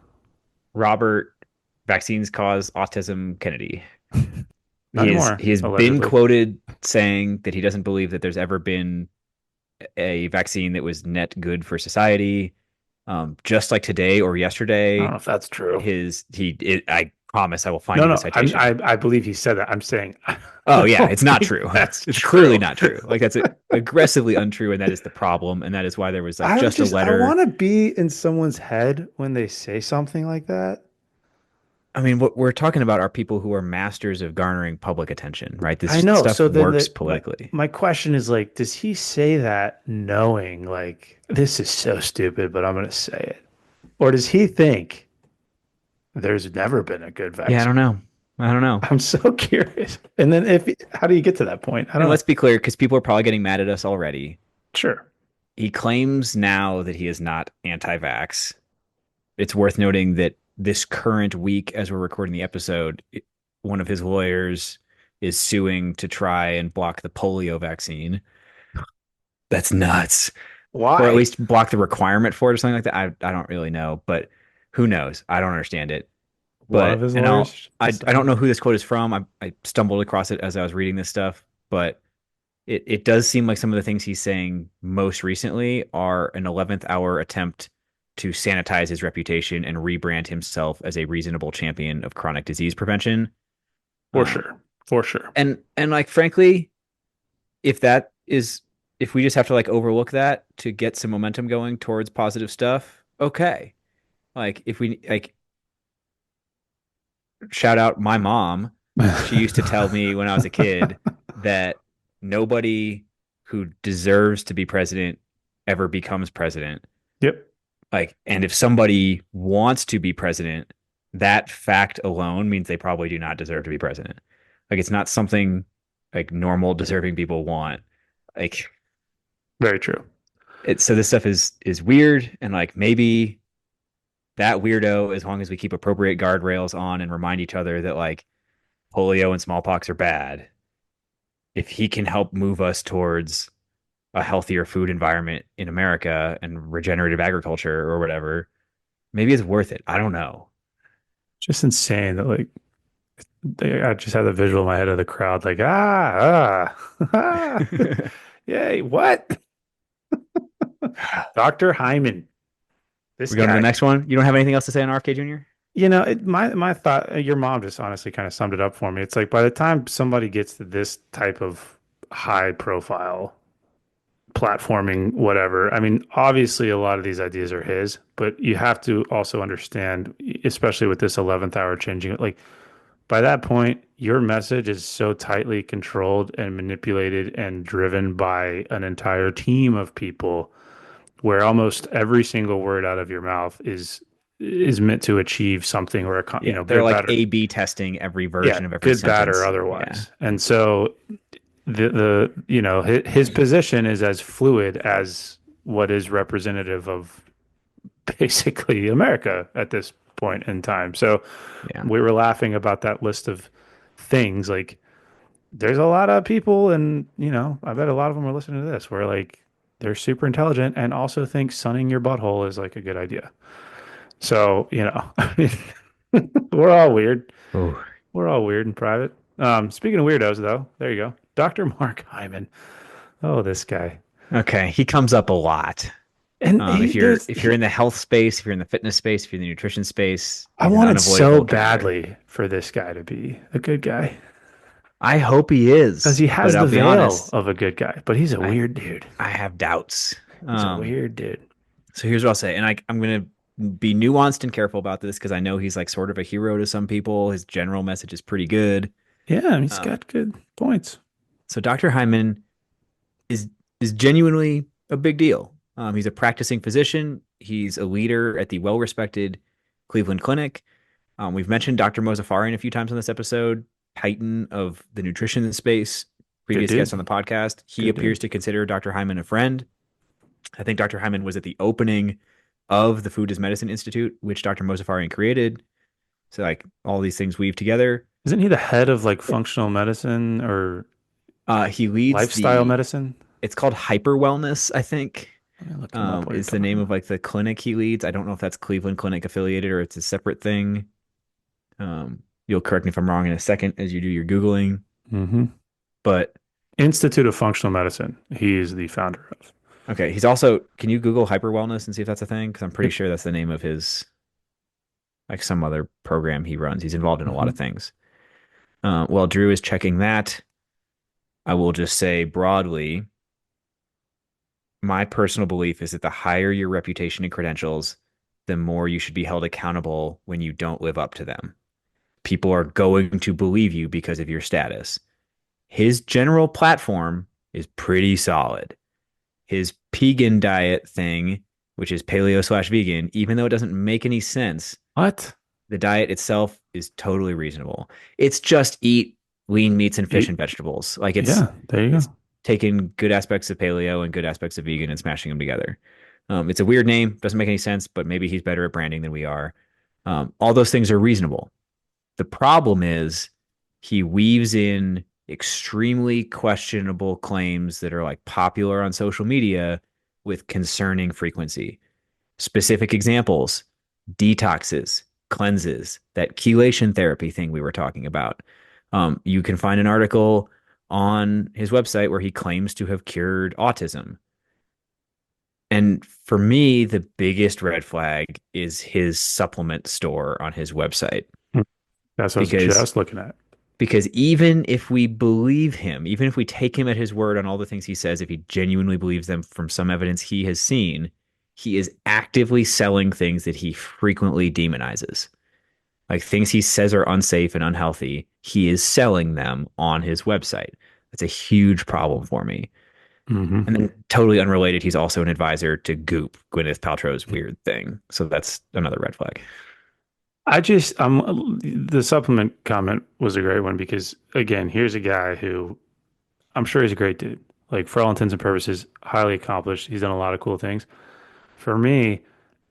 A: Robert, vaccines cause autism Kennedy.
B: Not anymore,
A: He has been
B: allegedly.
A: quoted saying that he doesn't believe that there's ever been a vaccine that was net good for society. Just like today or
B: I don't
A: yesterday,
B: know if that's true.
A: I promise I will find
B: No,
A: you the
B: no,
A: citation.
B: I believe he said that. I'm saying I
A: Oh yeah,
B: don't
A: it's not
B: think
A: true.
B: that's
A: It's clearly
B: true.
A: not true. Like that's aggressively untrue, and that is the problem, and that is why there was like just a
B: I
A: letter.
B: want to be in someone's head when they say something like that.
A: I mean, what we're talking about are people who are masters of garnering public attention, right?
B: I
A: This
B: know.
A: stuff
B: So then
A: works politically.
B: my question is like, does he say that knowing like this is so stupid, but I'm going to say it? Or does he think there's never been a good
A: Yeah, I don't
B: vaccine?
A: know. I don't know.
B: I'm so curious. And then how do you get to that point? I
A: And
B: don't know.
A: let's be clear, because people are probably getting mad at us already.
B: Sure.
A: He claims now that he is not anti-vax. It's worth noting that this current week, as we're recording the episode, one of his lawyers is suing to try and block the polio vaccine. That's nuts. Or at
B: Why?
A: least block the requirement for it or something like that. I don't really know, but who knows? I don't understand it.
B: One of
A: But
B: his
A: and
B: lawyers
A: I don't
B: decided.
A: know who this quote is from. I stumbled across it as I was reading this stuff, but it does seem like some of the things he's saying most recently are an 11th hour attempt to sanitize his reputation and rebrand himself as a reasonable champion of chronic disease prevention.
B: For
A: Um,
B: sure. For sure.
A: and like frankly, if that is if we just have to like overlook that to get some momentum going towards positive stuff, okay. Like if we like shout out my mom, she used to tell me when I was a kid that nobody who deserves to be president ever becomes president.
B: Yep.
A: Like, and if somebody wants to be president, that fact alone means they probably do not deserve to be president. Like, it's not something like normal deserving people want. Like,
B: Very true.
A: so this stuff is weird, and like maybe that weirdo, as long as we keep appropriate guardrails on and remind each other that like polio and smallpox are bad, if he can help move us towards a healthier food environment in America and regenerative agriculture or whatever, maybe it's worth it. I don't know.
B: Just insane that like I just had the visual in my head of the crowd like ah yay what Dr. Hyman, this
A: We going to the
B: guy.
A: next one. You don't have anything else to say on RFK Jr.?
B: My thought, your mom just honestly kind of summed it up for me. It's like by the time somebody gets to this type of high profile platforming, whatever, I mean, obviously a lot of these ideas are his, but you have to also understand, especially with this 11th hour changing, like by that point, your message is so tightly controlled and manipulated and driven by an entire team of people where almost every single word out of your mouth is meant to achieve something or
A: Yeah, they're
B: good,
A: like
B: bad, or
A: A/B testing every
B: yeah,
A: version of every
B: good, bad, or
A: sentence. Yeah,
B: otherwise. And so the his position is as fluid as what is representative of basically America at this point in time. So
A: yeah.
B: we were laughing about that list of things. Like there's a lot of people, and I bet a lot of them are listening to this where like they're super intelligent and also think sunning your butthole is like a good idea. So, We're all weird.
A: Oh,
B: We're all weird in private. Speaking of weirdos, though, there you go. Dr. Mark Hyman. Oh, this guy.
A: okay. He comes up a lot.
B: And he does
A: If you're in the health space, if you're in the fitness space, if you're in the nutrition space,
B: I
A: he's an
B: wanted so
A: unavoidable character.
B: badly for this guy to be a good guy
A: I hope he
B: because
A: is,
B: he
A: but
B: has
A: I'll
B: the
A: be
B: veil
A: honest,
B: of a good guy, but he's a
A: I
B: weird dude.
A: I have doubts.
B: He's a
A: Um,
B: weird dude.
A: so here's what I'll say, and I'm gonna be nuanced and careful about this because I know he's like sort of a hero to some people. His general message is pretty good.
B: Yeah, he's
A: Um,
B: got good points.
A: so Dr. Hyman is is genuinely a big deal. He's a practicing physician. He's a leader at the well-respected Cleveland Clinic. We've mentioned Dr. Mozafarian a few times on this episode, titan of the nutrition space,
B: Good
A: previous guest on
B: dude.
A: the podcast. He
B: Good dude.
A: appears to consider Dr. Hyman a friend. I think Dr. Hyman was at the opening of the Food as Medicine Institute, which Dr. Mozafarian created. So, like, all these things weave together.
B: Isn't he the head of like functional medicine or
A: He leads
B: lifestyle
A: the,
B: medicine?
A: it's called Hyper Wellness, I think,
B: Let me look him up while you're
A: is the name
B: talking.
A: of like the clinic he leads. I don't know if that's Cleveland Clinic affiliated or it's a separate thing. You'll correct me if I'm wrong in a second as you do your Googling.
B: Mm-hmm.
A: But
B: Institute of Functional Medicine. He is the founder of.
A: okay, he's also, can you Google Hyper Wellness and see if that's a thing? Because I'm pretty
B: Yep.
A: sure that's the name of his, like some other program he runs. He's involved in a lot
B: Mm-hmm.
A: of things. While Drew is checking that, I will just say broadly, my personal belief is that the higher your reputation and credentials, the more you should be held accountable when you don't live up to them. People are going to believe you because of your status. His general platform is pretty solid. His pegan diet thing, which is paleo slash vegan, even though it doesn't make any sense,
B: What?
A: the diet itself is totally reasonable. It's just eat lean meats and fish
B: Eat.
A: and vegetables. Like
B: Yeah, there you
A: it's
B: go.
A: taking good aspects of paleo and good aspects of vegan and smashing them together. It's a weird name, doesn't make any sense, but maybe he's better at branding than we are. All those things are reasonable. The problem is he weaves in extremely questionable claims that are like popular on social media with concerning frequency. Specific examples: detoxes, cleanses, that chelation therapy thing we were talking about. You can find an article on his website where he claims to have cured autism. And for me, the biggest red flag is his supplement store on his website
B: Hmm. That's what I was
A: because
B: just looking at.
A: even if we believe him, even if we take him at his word on all the things he says, if he genuinely believes them from some evidence he has seen, he is actively selling things that he frequently demonizes. Like things he says are unsafe and unhealthy, he is selling them on his website. That's a huge problem for me.
B: Hmm.
A: And then totally unrelated, he's also an advisor to Goop, Gwyneth Paltrow's weird thing. So that's another red flag.
B: The supplement comment was a great one because again, here's a guy who I'm sure he's a great dude. Like for all intents and purposes, highly accomplished. He's done a lot of cool things. For me,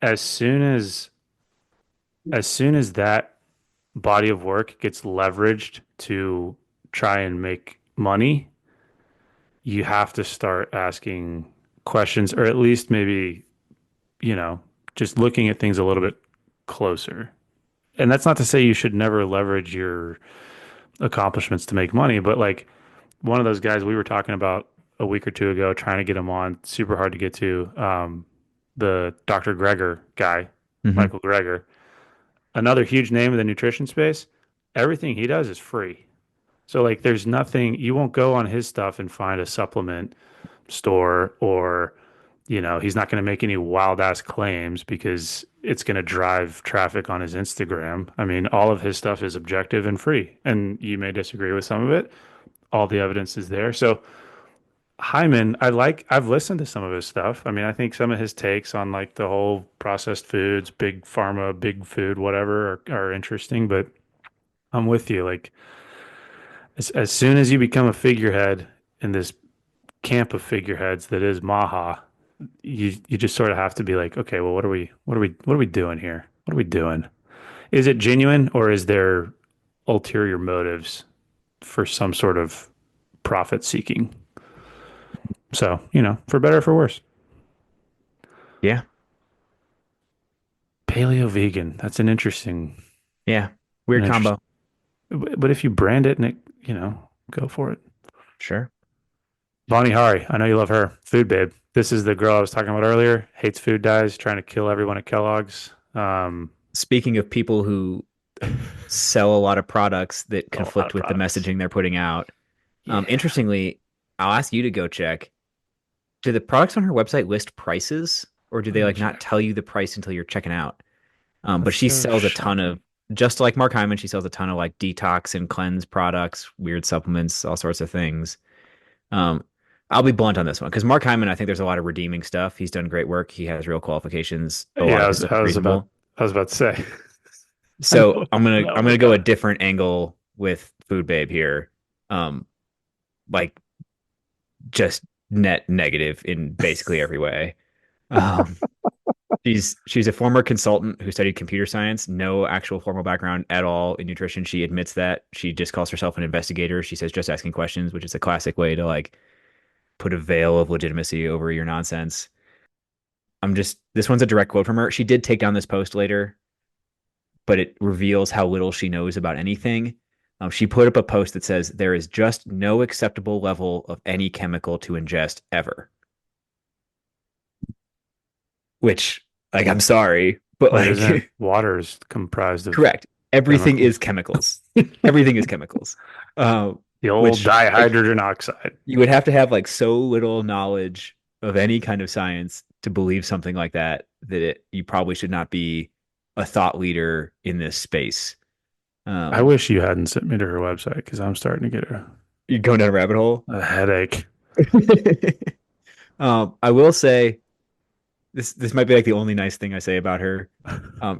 B: as soon as that body of work gets leveraged to try and make money, you have to start asking questions or at least maybe, you know, just looking at things a little bit closer. And that's not to say you should never leverage your accomplishments to make money, but like one of those guys we were talking about a week or two ago, trying to get him on, super hard to get to, the Dr. Greger guy,
A: Mm-hmm.
B: Michael Greger, another huge name in the nutrition space. Everything he does is free. So like there's nothing you won't go on his stuff and find a supplement store or he's not going to make any wild ass claims because it's going to drive traffic on his Instagram. I mean, all of his stuff is objective and free. And you may disagree with some of it. All the evidence is there. So Hyman, I've listened to some of his stuff. I mean, I think some of his takes on like the whole processed foods, big pharma, big food, whatever are interesting, but I'm with you. Like as soon as you become a figurehead in this camp of figureheads that is MAHA, you just sort of have to be like, okay, well, what are we doing here? What are we doing? Is it genuine or is there ulterior motives for some sort of profit seeking? So, for better or for worse.
A: Yeah.
B: Paleo vegan. That's an interesting.
A: Yeah.
B: An
A: Weird
B: interest.
A: combo.
B: But if you brand it and go for it.
A: Sure.
B: Vani Hari, I know you love her. Food babe. This is the girl I was talking about earlier. Hates food dyes, trying to kill everyone at Kellogg's.
A: Speaking of people who sell a lot of products that
B: A lot
A: conflict
B: of
A: with the
B: products.
A: messaging they're putting out.
B: Yeah,
A: Interestingly, I'll ask you to go check. Do the products on her website list prices, or do
B: let
A: they
B: me
A: like not
B: check.
A: tell you the price until you're checking out? But
B: That's
A: she
B: so
A: sells a ton
B: shocking.
A: of, just like Mark Hyman, she sells a ton of like detox and cleanse products, weird supplements, all sorts of things. Um, I'll be blunt on this one because Mark Hyman, I think there's a lot of redeeming stuff. He's done great work. He has real qualifications. A lot
B: Yeah,
A: of his stuff
B: I
A: is
B: was about
A: reasonable.
B: to say. I know
A: So
B: what
A: I'm
B: you're
A: gonna
B: talking
A: I'm gonna go a
B: about.
A: different angle with Food Babe here. Um, like just net negative in basically every way. Um, she's a former consultant who studied computer science, no actual formal background at all in nutrition. She admits that. She just calls herself an investigator. She says just asking questions, which is a classic way to like put a veil of legitimacy over your nonsense. I'm just this one's a direct quote from her. She did take down this post later, but it reveals how little she knows about anything. She put up a post that says there is just no acceptable level of any chemical to ingest ever, which like I'm sorry, but
B: But isn't
A: like
B: water is comprised of
A: correct. Everything is
B: chemicals?
A: chemicals. Everything is chemicals. Uh,
B: The old
A: which like
B: dihydrogen oxide.
A: you would have to have like so little knowledge of any kind of science to believe something like that you probably should not be a thought leader in this space.
B: I
A: Um,
B: wish you hadn't sent me to her website because I'm starting to get
A: you go down a rabbit hole.
B: a headache.
A: I will say this might be like the only nice thing I say about her.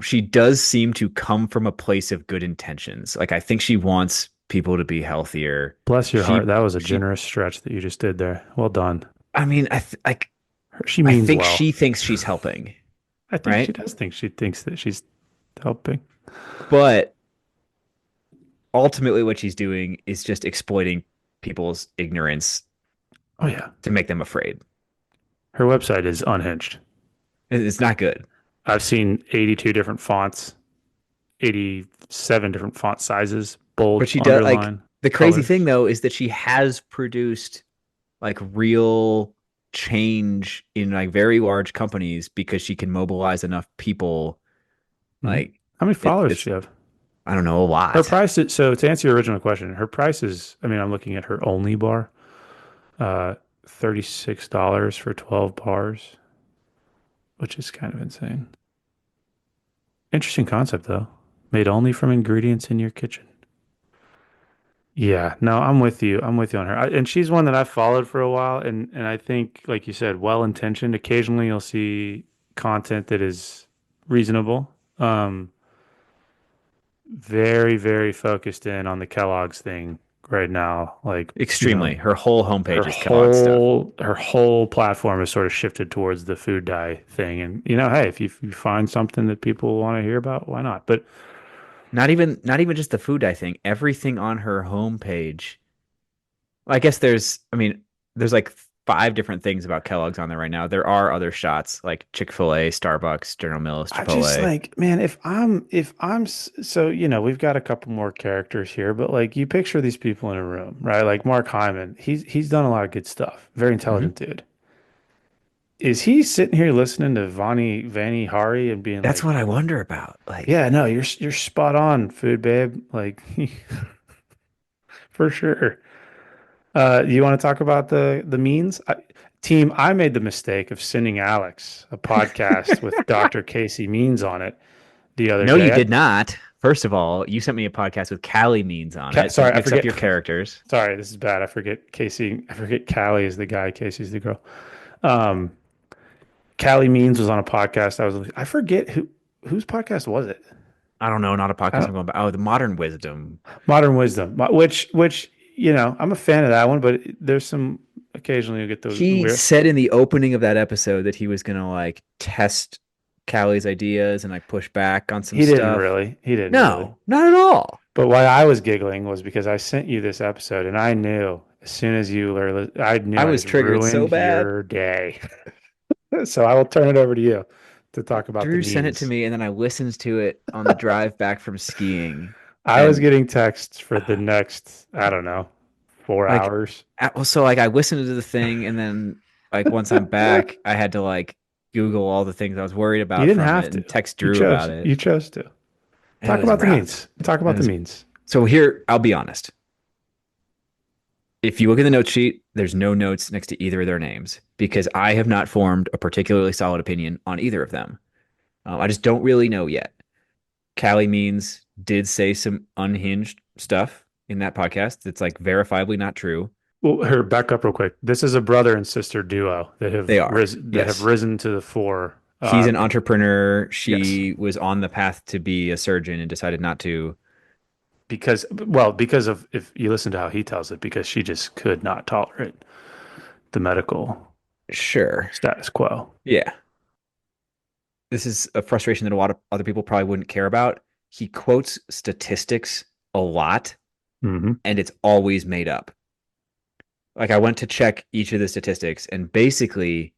A: She does seem to come from a place of good intentions. Like I think she wants people to be healthier.
B: Bless your heart. That was a
A: She
B: generous stretch that you just did there. Well done.
A: I mean,
B: She
A: I
B: means
A: think
B: well.
A: she thinks she's helping,
B: I think she
A: right?
B: does think she thinks that she's helping.
A: But ultimately what she's doing is just exploiting people's ignorance
B: Oh, yeah.
A: to make them afraid.
B: Her website is unhinged.
A: It's not good.
B: I've seen 82 different fonts, 87 different font sizes, bold,
A: But she does like
B: underline,
A: the crazy thing
B: colors.
A: though is that she has produced like real change in like very large companies because she can mobilize enough people.
B: Hmm.
A: Like
B: How many followers does
A: it's
B: she have?
A: I don't know a
B: Her
A: lot.
B: price is, so to answer your original question, her price is, I mean, I'm looking at her only bar, uh, $36 for 12 bars, which is kind of insane. Interesting concept though. Made only from ingredients in your kitchen. Yeah, no, I'm with you. I'm with you on her. And she's one that I've followed for a while. And I think, like you said, well intentioned. Occasionally you'll see content that is reasonable. Um, Very, very focused in on the Kellogg's thing right now. Like,
A: Extremely. Her whole
B: her
A: homepage is Kellogg stuff.
B: whole platform is sort of shifted towards the food dye thing. And hey, if you find something that people want to hear about, why not? But
A: Not even just the food I think. Everything on her homepage. I guess there's like five different things about Kellogg's on there right now. There are other shots like Chick-fil-A, Starbucks, General Mills,
B: I just
A: Chipotle.
B: like, man, if I'm so, we've got a couple more characters here, but like you picture these people in a room, right? Like Mark Hyman, he's done a lot of good stuff. Very intelligent
A: Hmm.
B: dude. Is he sitting here listening to Vani Hari and being
A: That's
B: like,
A: what I wonder about. Like,
B: yeah, no, you're spot on, food babe. Like for sure. You want to talk about the means? Team, I made the mistake of sending Alex a podcast with Dr. Casey Means on it the other
A: no, you
B: day.
A: did not. First of all, you sent me a podcast with Calley means on it.
B: Sorry,
A: Don't
B: I
A: mix up
B: forget.
A: your characters.
B: Sorry, this is bad. I forget Casey. I forget Calley is the guy. Casey's the girl. Um, Calley Means was on a podcast. I forget whose podcast was it?
A: I don't know, not a
B: I
A: podcast
B: don't,
A: I'm going back. Oh, the modern wisdom.
B: Modern Wisdom, which I'm a fan of that one, but there's some occasionally you get those
A: He
B: weird.
A: said in the opening of that episode that he was gonna like test Callie's ideas and like push back on some
B: He didn't
A: stuff.
B: really. He didn't really.
A: No, not at all.
B: But why I was giggling was because I sent you this episode and I knew as soon as I knew
A: I
B: I
A: was
B: just
A: triggered so
B: ruined
A: bad.
B: your day. So I will turn it over to you. to talk about the
A: Drew sent it to
B: means.
A: me, and then I listened to it on the drive back from skiing.
B: I was
A: And
B: getting texts for the next, I don't know, four
A: like,
B: hours.
A: so like I listened to the thing, and then like once I'm back, I had to like Google all the things I was worried
B: You
A: about
B: didn't
A: from it
B: have to.
A: and text
B: You
A: Drew about
B: chose.
A: it.
B: You chose to.
A: It
B: Talk
A: was
B: about the
A: rough.
B: means. Talk
A: It
B: about the
A: was
B: means.
A: so here. I'll be honest. If you look at the note sheet, there's no notes next to either of their names because I have not formed a particularly solid opinion on either of them. I just don't really know yet. Calley Means did say some unhinged stuff in that podcast that's like verifiably not true.
B: Well, her back up real quick. This is a brother and sister duo that
A: They
B: have
A: are. Yes.
B: risen to the fore.
A: He's an entrepreneur.
B: Yes,
A: She was on the path to be a surgeon and decided not to.
B: because of if you listen to how he tells it, because she just could not tolerate the medical
A: Sure.
B: status quo.
A: Yeah. This is a frustration that a lot of other people probably wouldn't care about. He quotes statistics a lot
B: Hmm.
A: and it's always made up. Like I went to check each of the statistics, and basically,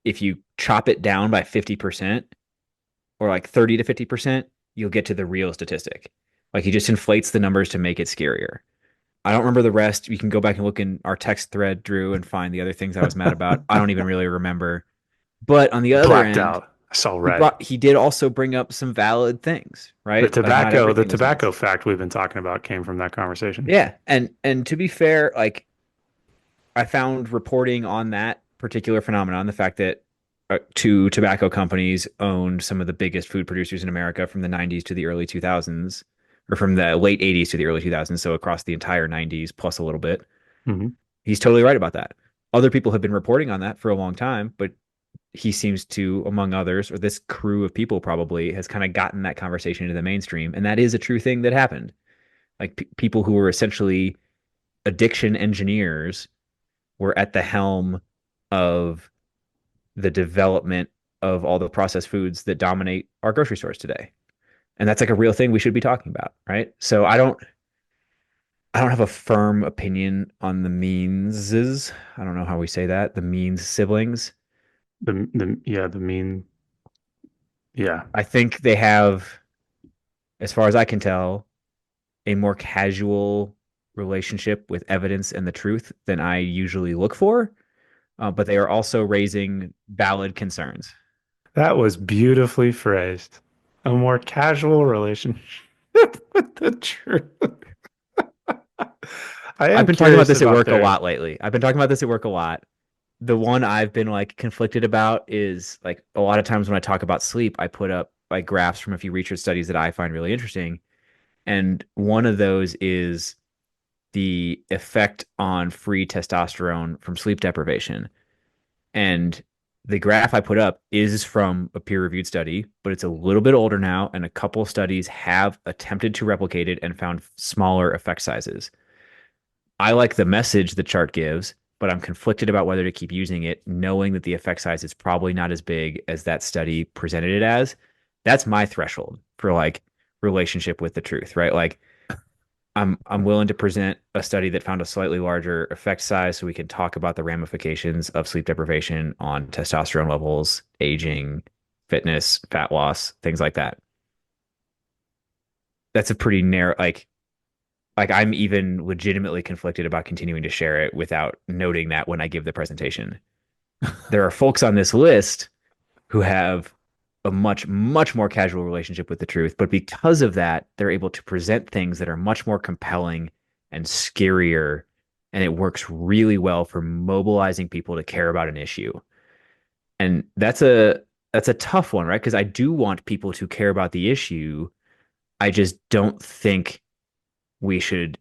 A: if you chop it down by 50% or like 30 to 50%, you'll get to the real statistic. Like he just inflates the numbers to make it scarier. I don't remember the rest. You can go back and look in our text thread, Drew, and find the other things I was mad about. I don't even really remember. But on the other
B: Blacked
A: end,
B: out. I saw red.
A: he did also bring up some valid things, right? Like not
B: The
A: everything was
B: tobacco
A: missed.
B: fact we've been talking about came from that conversation.
A: Yeah, and to be fair, like I found reporting on that particular phenomenon, the fact that two tobacco companies owned some of the biggest food producers in America from the 90s to the early 2000s, or from the late 80s to the early 2000s, so across the entire 90s plus a little bit.
B: Hmm.
A: He's totally right about that. Other people have been reporting on that for a long time, but he seems to, among others, or this crew of people probably has kind of gotten that conversation into the mainstream. And that is a true thing that happened. Like people who were essentially addiction engineers were at the helm of the development of all the processed foods that dominate our grocery stores today. And that's like a real thing we should be talking about, right? So I don't have a firm opinion on the Meanses. I don't know how we say that. The Means siblings.
B: The mean, yeah.
A: I think they have, as far as I can tell, a more casual relationship with evidence and the truth than I usually look for. But they are also raising valid concerns.
B: That was beautifully phrased. A more casual relationship with the truth. I
A: I've
B: am
A: been talking about
B: curious
A: this at
B: about
A: work a
B: their
A: lot lately. I've been talking about this at work a lot. The one I've been like conflicted about is like a lot of times when I talk about sleep, I put up like graphs from a few research studies that I find really interesting. And one of those is the effect on free testosterone from sleep deprivation. And the graph I put up is from a peer reviewed study, but it's a little bit older now. And a couple studies have attempted to replicate it and found smaller effect sizes. I like the message the chart gives, but I'm conflicted about whether to keep using it, knowing that the effect size is probably not as big as that study presented it as. That's my threshold for like relationship with the truth, right? Like I'm willing to present a study that found a slightly larger effect size so we can talk about the ramifications of sleep deprivation on testosterone levels, aging, fitness, fat loss, things like that. That's a pretty narrow like I'm even legitimately conflicted about continuing to share it without noting that when I give the presentation. There are folks on this list who have a much more casual relationship with the truth, but because of that, they're able to present things that are much more compelling and scarier, and it works really well for mobilizing people to care about an issue. And that's a tough one, right? Because I do want people to care about the issue. I just don't think we should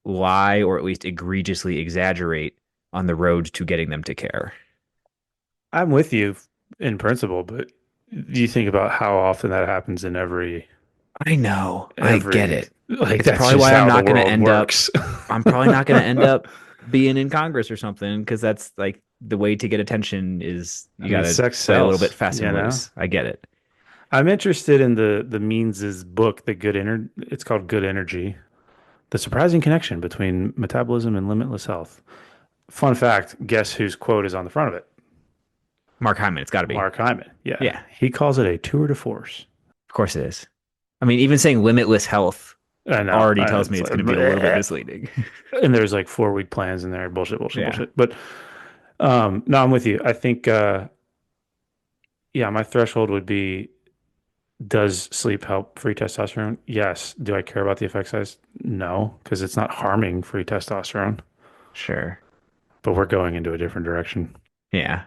A: lie or at least egregiously exaggerate on the road to getting them to care.
B: I'm with you in principle, but you think about how often that happens in
A: I know. I get
B: every
A: it.
B: like
A: It's
B: that's
A: probably
B: just
A: why
B: how the world works.
A: I'm probably not going to end up being in Congress or something because that's like the way to get attention is
B: I
A: you got
B: mean,
A: to
B: sex
A: play a little bit
B: sells,
A: fast
B: you
A: and
B: know.
A: loose. I get it.
B: I'm interested in the Means's book, The Good Ener It's called Good Energy: The Surprising Connection Between Metabolism and Limitless Health. Fun fact, guess whose quote is on the front of it?
A: Mark Hyman, it's got to be.
B: Mark Hyman. Yeah.
A: Yeah,
B: He calls it a tour de force.
A: of course it is. I mean, even saying limitless health
B: I know.
A: already tells me
B: It's
A: it's
B: like,
A: going to be a little bit misleading.
B: and there's like 4 week plans in there. Bullshit, bullshit,
A: Yeah,
B: bullshit. But no, I'm with you. I think yeah, my threshold would be, does sleep help free testosterone? Yes. Do I care about the effect size? No, because it's not harming free testosterone.
A: sure.
B: But we're going into a different direction.
A: Yeah.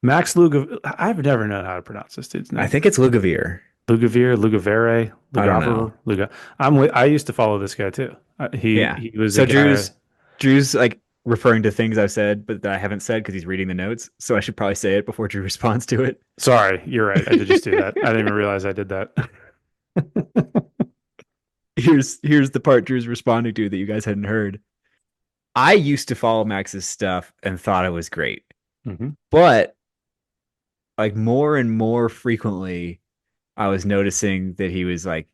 B: Max Lugavere. I've never known how to pronounce this dude's
A: I
B: name.
A: think it's Lugavere.
B: Lugavere, Lugavere,
A: I don't know.
B: Lugavere, Luga. I used to follow this guy too.
A: Yeah.
B: He was a
A: So
B: guy.
A: Drew's like referring to things I've said, but that I haven't said because he's reading the notes. So I should probably say it before Drew responds to it.
B: Sorry, you're right. I did just do that. I didn't even realize I did that.
A: Here's the part Drew's responding to that you guys hadn't heard. I used to follow Max's stuff and thought it was great.
B: Hmm.
A: But like more and more frequently, I was noticing that he was like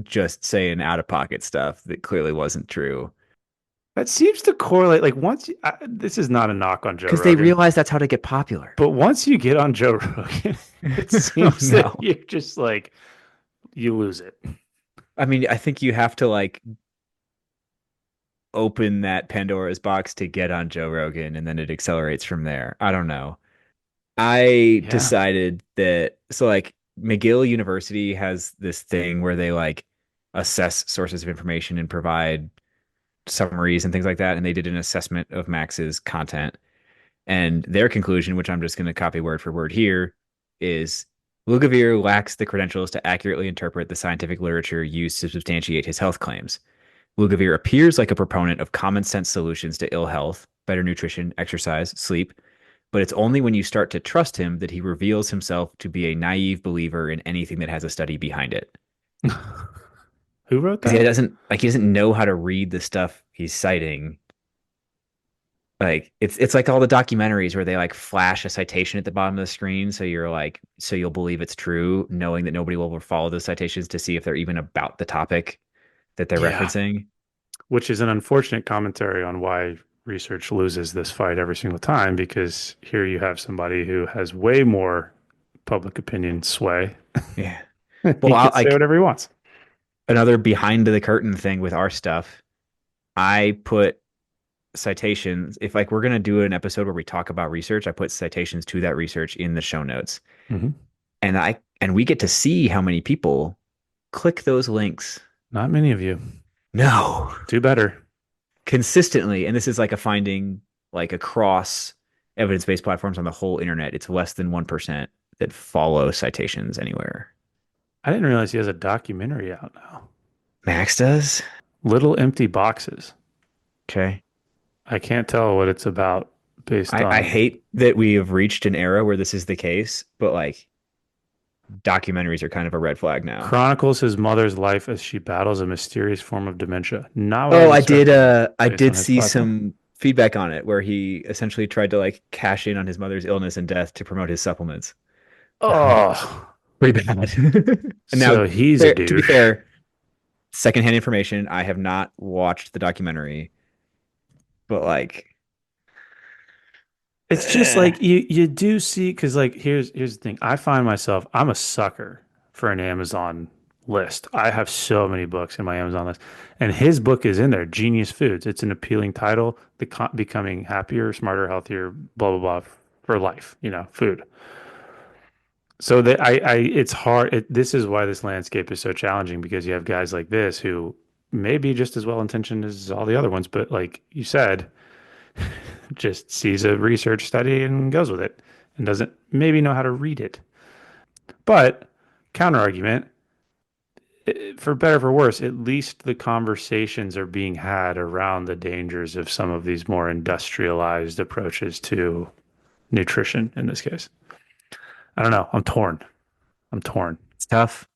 A: just saying out of pocket stuff that clearly wasn't true.
B: That seems to correlate. Like this is not a knock on Joe
A: Because they
B: Rogan,
A: realize that's how to get popular.
B: but once you get on Joe Rogan, it
A: Oh
B: seems that
A: no.
B: you're just like you lose it.
A: I mean, I think you have to like open that Pandora's box to get on Joe Rogan and then it accelerates from there. I don't know. I
B: Yeah.
A: decided that so like McGill University has this thing where they like assess sources of information and provide summaries and things like that. And they did an assessment of Max's content. And their conclusion, which I'm just going to copy word for word here, is Lugavere lacks the credentials to accurately interpret the scientific literature used to substantiate his health claims. Lugavere appears like a proponent of common sense solutions to ill health, better nutrition, exercise, sleep, but it's only when you start to trust him that he reveals himself to be a naive believer in anything that has a study behind it.
B: Who wrote
A: Because he
B: that?
A: doesn't know how to read the stuff he's citing. Like it's like all the documentaries where they like flash a citation at the bottom of the screen, so you're like so you'll believe it's true, knowing that nobody will ever follow those citations to see if they're even about the topic that they're
B: Yeah.
A: referencing.
B: Which is an unfortunate commentary on why research loses this fight every single time, because here you have somebody who has way more public opinion sway.
A: Yeah. Well,
B: He can say
A: like
B: whatever he wants.
A: another behind the curtain thing with our stuff, I put citations. If like we're gonna do an episode where we talk about research, I put citations to that research in the show notes,
B: Hmm.
A: and we get to see how many people click those links.
B: Not many of you.
A: No,
B: Do better.
A: consistently, and this is like a finding like across evidence-based platforms on the whole internet. It's less than 1% that follow citations anywhere.
B: I didn't realize he has a documentary out now.
A: Max does.
B: Little Empty Boxes.
A: Okay.
B: I can't tell what it's about based
A: I
B: on
A: hate that we have reached an era where this is the case, but like documentaries are kind of a red flag now.
B: chronicles his mother's life as she battles a mysterious form of dementia. Not what I
A: Oh,
B: was expecting
A: I
B: based
A: did
B: on his
A: see
B: platform.
A: some feedback on it where he essentially tried to like cash in on his mother's illness and death to promote his supplements.
B: Oh,
A: Pretty bad. And now,
B: so he's a
A: fair, to be
B: douche.
A: fair, secondhand information, I have not watched the documentary, but like,
B: It's just
A: eh,
B: like you do see, because like here's the thing. I find myself, I'm a sucker for an Amazon list. I have so many books in my Amazon list, and his book is in there. Genius Foods. It's an appealing title. Becoming happier, smarter, healthier, blah blah blah for life. Food. So that it's hard. This is why this landscape is so challenging, because you have guys like this who may be just as well intentioned as all the other ones, but like you said, just sees a research study and goes with it and doesn't maybe know how to read it. But counter argument, for better or for worse, at least the conversations are being had around the dangers of some of these more industrialized approaches to nutrition in this case. I don't know. I'm torn. I'm torn.
A: it's tough.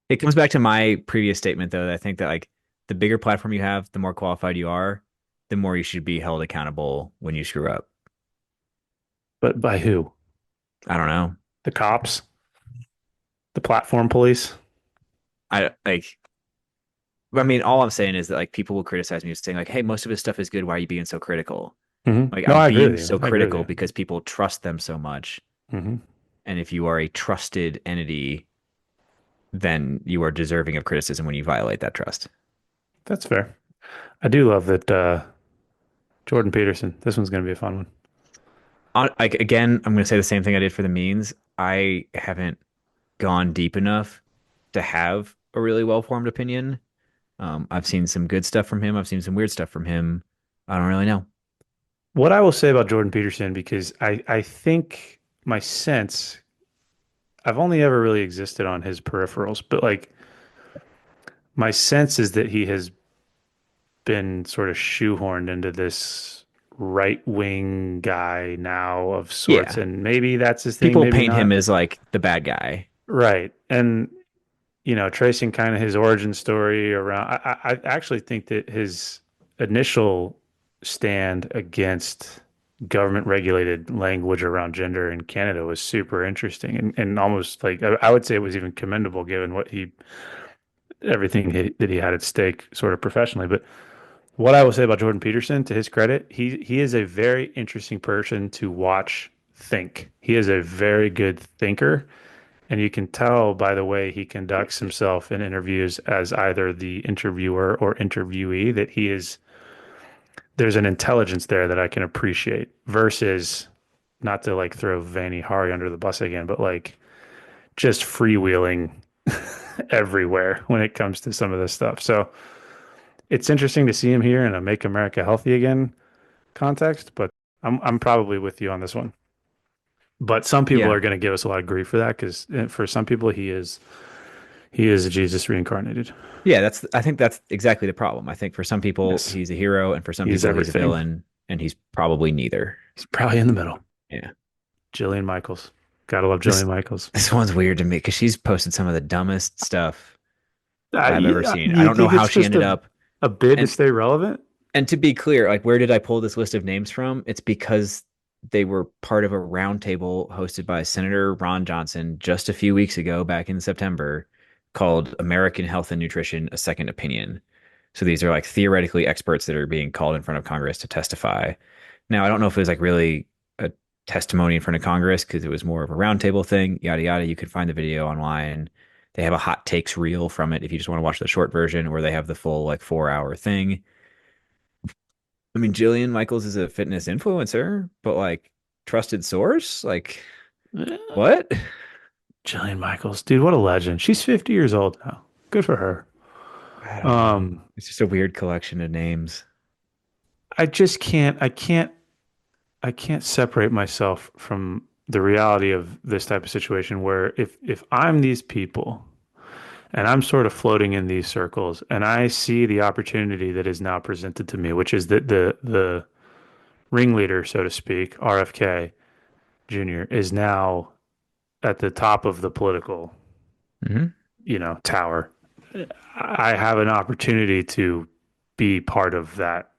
A: It comes back to my previous statement, though, that I think that like the bigger platform you have, the more qualified you are, the more you should be held accountable when you screw up.
B: But by who?
A: I don't know.
B: The cops? The platform police?
A: I like, I mean, all I'm saying is that like people will criticize me saying like, "Hey, most of his stuff is good. Why are you being so critical?" Like
B: No,
A: I'm
B: I agree
A: being
B: with you.
A: so
B: I agree with
A: critical
B: you.
A: because people trust them so much.
B: Hmm.
A: And if you are a trusted entity, then you are deserving of criticism when you violate that trust.
B: That's fair. I do love that Jordan Peterson. This one's going to be a fun one.
A: Like again, I'm going to say the same thing I did for the means. I haven't gone deep enough to have a really well-formed opinion. I've seen some good stuff from him. I've seen some weird stuff from him. I don't really know.
B: What I will say about Jordan Peterson, because I think my sense, I've only ever really existed on his peripherals, but like my sense is that he has been sort of shoehorned into this right wing guy now of sorts.
A: Yeah,
B: And maybe that's his thing,
A: people
B: maybe
A: paint him
B: not.
A: as like the bad guy.
B: Right. And, tracing kind of his origin story around, I actually think that his initial stand against government regulated language around gender in Canada was super interesting and almost like I would say it was even commendable given everything that he had at stake sort of professionally. But what I will say about Jordan Peterson, to his credit, he is a very interesting person to watch think. He is a very good thinker, and you can tell by the way he conducts himself in interviews as either the interviewer or interviewee that there's an intelligence there that I can appreciate versus not to like throw Vani Hari under the bus again, but like just freewheeling everywhere when it comes to some of this stuff. So it's interesting to see him here in a Make America Healthy Again context, but I'm probably with you on this one. But some people
A: Yeah.
B: are going to give us a lot of grief for that because for some people he is a Jesus reincarnated.
A: Yeah, I think that's exactly the problem. I think for some people
B: Yes,
A: he's a hero and for some
B: he's
A: people he's a
B: everything.
A: villain and he's probably neither.
B: He's probably in the middle.
A: Yeah.
B: Jillian Michaels, gotta love
A: This
B: Jillian Michaels.
A: this one's weird to me because she's posted some of the dumbest stuff I've ever seen. I
B: You
A: don't know
B: think
A: how
B: it's
A: she
B: just
A: ended up.
B: a bid to
A: And
B: stay relevant?
A: and to be clear, like where did I pull this list of names from? It's because they were part of a roundtable hosted by Senator Ron Johnson just a few weeks ago, back in September, called American Health and Nutrition: A Second Opinion. So these are like theoretically experts that are being called in front of Congress to testify. Now, I don't know if it was like really a testimony in front of Congress because it was more of a roundtable thing, yada yada. You can find the video online. They have a hot takes reel from it if you just want to watch the short version, or they have the full like 4 hour thing. I mean, Jillian Michaels is a fitness influencer, but like trusted source? Like
B: Eh,
A: what?
B: Jillian Michaels, dude, what a legend. She's 50 years old now. Good for her.
A: I don't know.
B: Um,
A: It's just a weird collection of names.
B: I just I can't separate myself from the reality of this type of situation where if I'm these people and I'm sort of floating in these circles and I see the opportunity that is now presented to me, which is that the ringleader, so to speak, RFK Jr. is now at the top of the political,
A: Hmm.
B: tower. I have an opportunity to be part of that,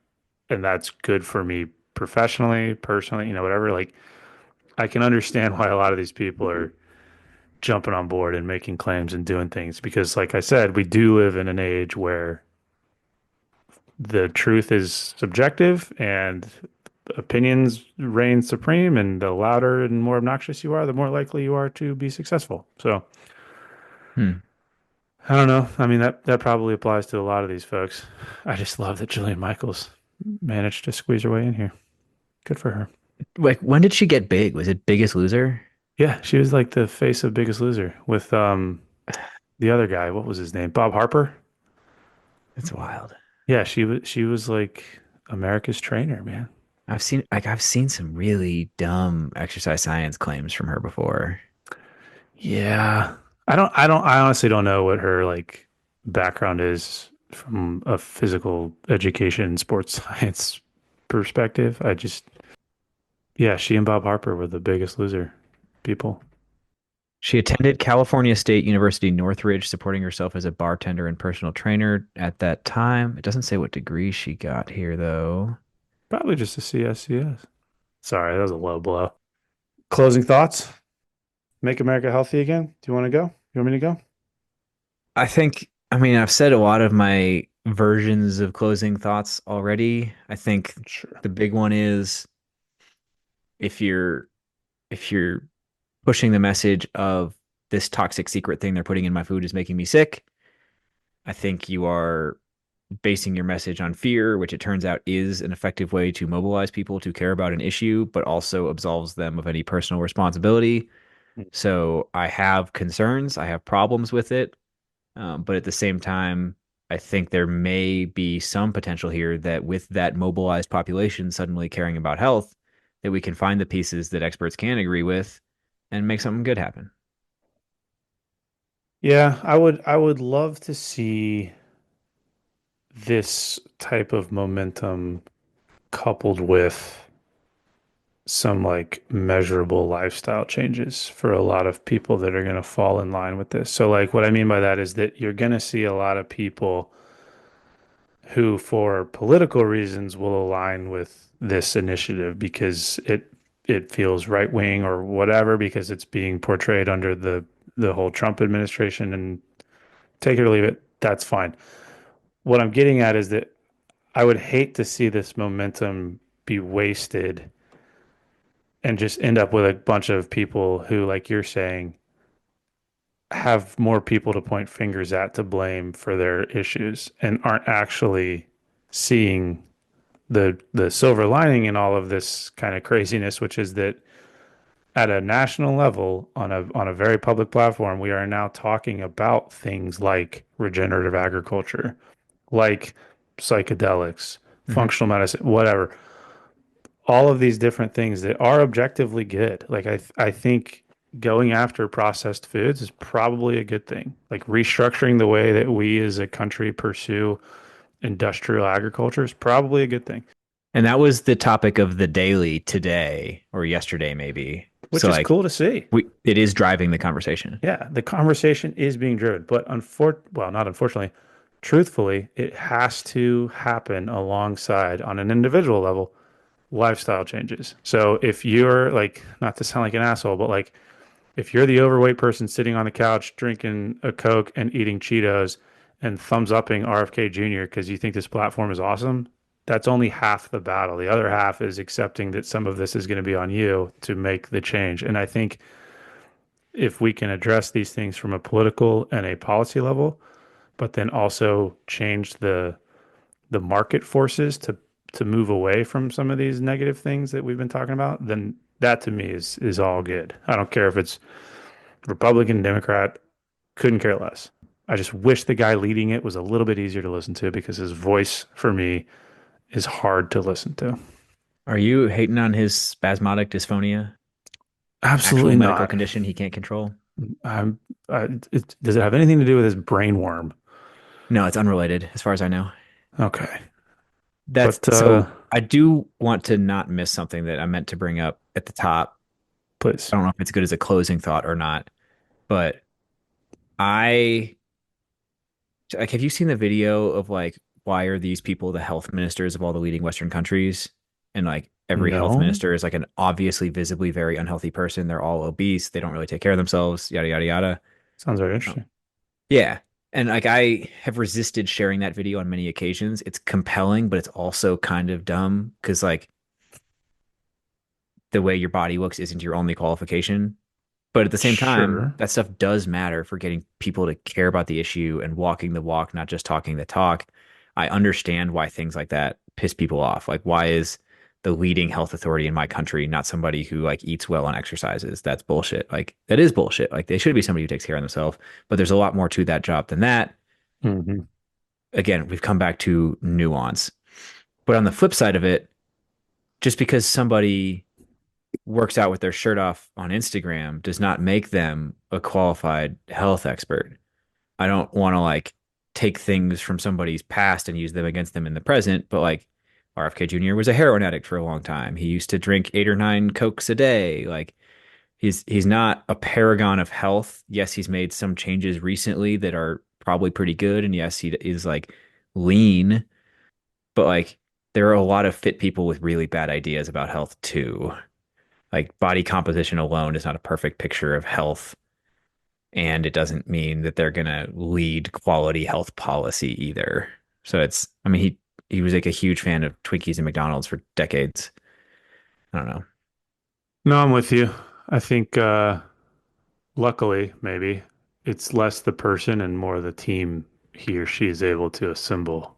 B: and that's good for me professionally, personally, whatever. Like I can understand why a lot of these people are jumping on board and making claims and doing things because, like I said, we do live in an age where the truth is subjective and opinions reign supreme, and the louder and more obnoxious you are, the more likely you are to be successful. So
A: Hmm.
B: I don't know. I mean, that probably applies to a lot of these folks. I just love that Jillian Michaels managed to squeeze her way in here. Good for her.
A: Like when did she get big? Was it Biggest Loser?
B: Yeah, she was like the face of Biggest Loser with the other guy. What was his name? Bob Harper.
A: That's wild.
B: Yeah, she was like America's trainer, man.
A: I've seen some really dumb exercise science claims from her before.
B: Yeah. I honestly don't know what her like background is from a physical education sports science perspective. Yeah, she and Bob Harper were the Biggest Loser people.
A: She attended California State University Northridge, supporting herself as a bartender and personal trainer at that time. It doesn't say what degree she got here, though.
B: Probably just a CSCS. Sorry, that was a low blow. Closing thoughts? Make America healthy again? Do you want to go? You want me to go?
A: I think, I mean, I've said a lot of my versions of closing thoughts already. I think
B: Sure.
A: the big one is if you're if you're pushing the message of this toxic secret thing they're putting in my food is making me sick, I think you are basing your message on fear, which it turns out is an effective way to mobilize people to care about an issue, but also absolves them of any personal responsibility. So I have concerns, I have problems with it. But at the same time, I think there may be some potential here that with that mobilized population suddenly caring about health, that we can find the pieces that experts can agree with and make something good happen.
B: Yeah, I would love to see this type of momentum coupled with some like measurable lifestyle changes for a lot of people that are going to fall in line with this. So like what I mean by that is that you're going to see a lot of people who for political reasons will align with this initiative because it feels right wing or whatever because it's being portrayed under the whole Trump administration, and take it or leave it, that's fine. What I'm getting at is that I would hate to see this momentum be wasted and just end up with a bunch of people who, like you're saying, have more people to point fingers at to blame for their issues and aren't actually seeing the silver lining in all of this kind of craziness, which is that at a national level, on a very public platform, we are now talking about things like regenerative agriculture, like psychedelics,
A: Hmm.
B: functional medicine, whatever. All of these different things that are objectively good. Like I think going after processed foods is probably a good thing. Like restructuring the way that we as a country pursue industrial agriculture is probably a good thing,
A: And that was the topic of the daily today or yesterday, maybe.
B: which
A: So
B: is
A: like
B: cool to see.
A: it is driving the conversation.
B: Yeah, the conversation is being driven, but well, not unfortunately, truthfully, it has to happen alongside on an individual level lifestyle changes. So if you're like, not to sound like an asshole, but like if you're the overweight person sitting on the couch drinking a Coke and eating Cheetos and thumbs upping RFK Jr. because you think this platform is awesome, that's only half the battle. The other half is accepting that some of this is going to be on you to make the change. And I think if we can address these things from a political and a policy level, but then also change the market forces to move away from some of these negative things that we've been talking about, then that to me is all good. I don't care if it's Republican, Democrat, couldn't care less. I just wish the guy leading it was a little bit easier to listen to because his voice for me is hard to listen to.
A: Are you hating on his spasmodic dysphonia, actual
B: Absolutely
A: medical
B: not.
A: condition he can't control?
B: I'm, does it have anything to do with his brain worm?
A: No, it's unrelated as far as I know.
B: Okay.
A: That's
B: But
A: so I do want to not miss something that I meant to bring up at the top.
B: please.
A: I don't know if it's good as a closing thought or not, but I like, have you seen the video of like, why are these people the health ministers of all the leading Western countries? And like every health
B: No.
A: minister is like an obviously visibly very unhealthy person. They're all obese. They don't really take care of themselves, yada, yada, yada.
B: Sounds very
A: Oh,
B: interesting.
A: yeah. And like I have resisted sharing that video on many occasions. It's compelling, but it's also kind of dumb because like the way your body looks isn't your only qualification. But at the same time,
B: Sure.
A: that stuff does matter for getting people to care about the issue and walking the walk, not just talking the talk. I understand why things like that piss people off. Like, why is the leading health authority in my country not somebody who like eats well and exercises? That's bullshit. Like, that is bullshit. Like, they should be somebody who takes care of themselves. But there's a lot more to that job than that.
B: Hmm.
A: Again, we've come back to nuance. But on the flip side of it, just because somebody works out with their shirt off on Instagram does not make them a qualified health expert. I don't want to like take things from somebody's past and use them against them in the present, but like RFK Jr. was a heroin addict for a long time. He used to drink 8 or 9 Cokes a day. Like he's not a paragon of health. Yes, he's made some changes recently that are probably pretty good. And yes, he is like lean, but like there are a lot of fit people with really bad ideas about health too. Like body composition alone is not a perfect picture of health, and it doesn't mean that they're going to lead quality health policy either. So I mean, he was like a huge fan of Twinkies and McDonald's for decades. I don't know.
B: No, I'm with you. I think luckily maybe it's less the person and more the team he or she is able to assemble.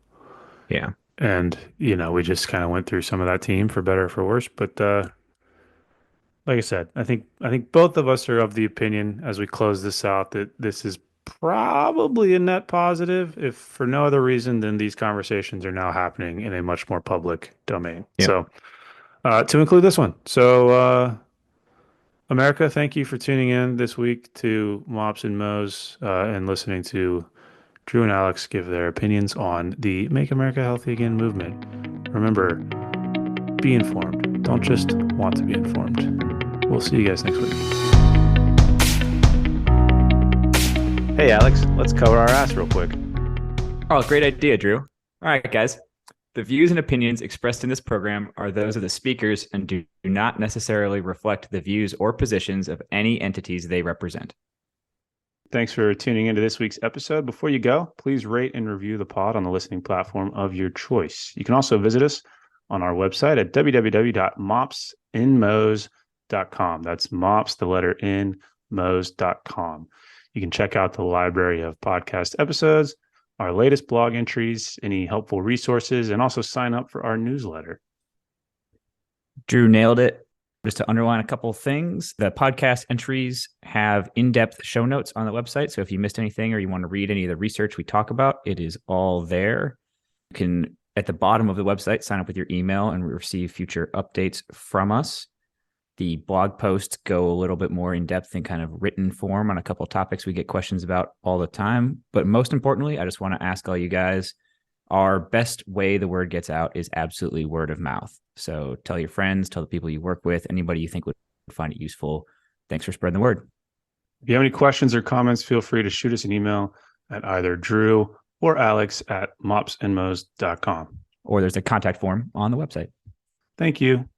A: Yeah.
B: And, we just kind of went through some of that team for better or for worse. But like I said, I think both of us are of the opinion as we close this out that this is probably a net positive, if for no other reason than these conversations are now happening in a much more public domain.
A: Yep.
B: So to include this one. So America, thank you for tuning in this week to Mops and Mo's and listening to Drew and Alex give their opinions on the Make America Healthy Again movement. Remember, be informed. Don't just want to be informed. We'll see you guys next week. Hey, Alex, let's cover our ass real quick.
A: Oh, great idea, Drew. All right, guys. The views and opinions expressed in this program are those of the speakers and do not necessarily reflect the views or positions of any entities they represent.
B: Thanks for tuning into this week's episode. Before you go, please rate and review the pod on the listening platform of your choice. You can also visit us on our website at www.mopsinmos.com. That's mops, the letter N, mos.com. You can check out the library of podcast episodes, our latest blog entries, any helpful resources, and also sign up for our newsletter.
A: Drew nailed it. Just to underline a couple of things, the podcast entries have in-depth show notes on the website. So if you missed anything or you want to read any of the research we talk about, it is all there. You can, at the bottom of the website, sign up with your email and receive future updates from us. The blog posts go a little bit more in depth in kind of written form on a couple of topics we get questions about all the time. But most importantly, I just want to ask all you guys, our best way the word gets out is absolutely word of mouth. So tell your friends, tell the people you work with, anybody you think would find it useful. Thanks for spreading the word.
B: If you have any questions or comments, feel free to shoot us an email at either Drew or Alex at mopsandmos.com.
A: Or there's a contact form on the website.
B: Thank you.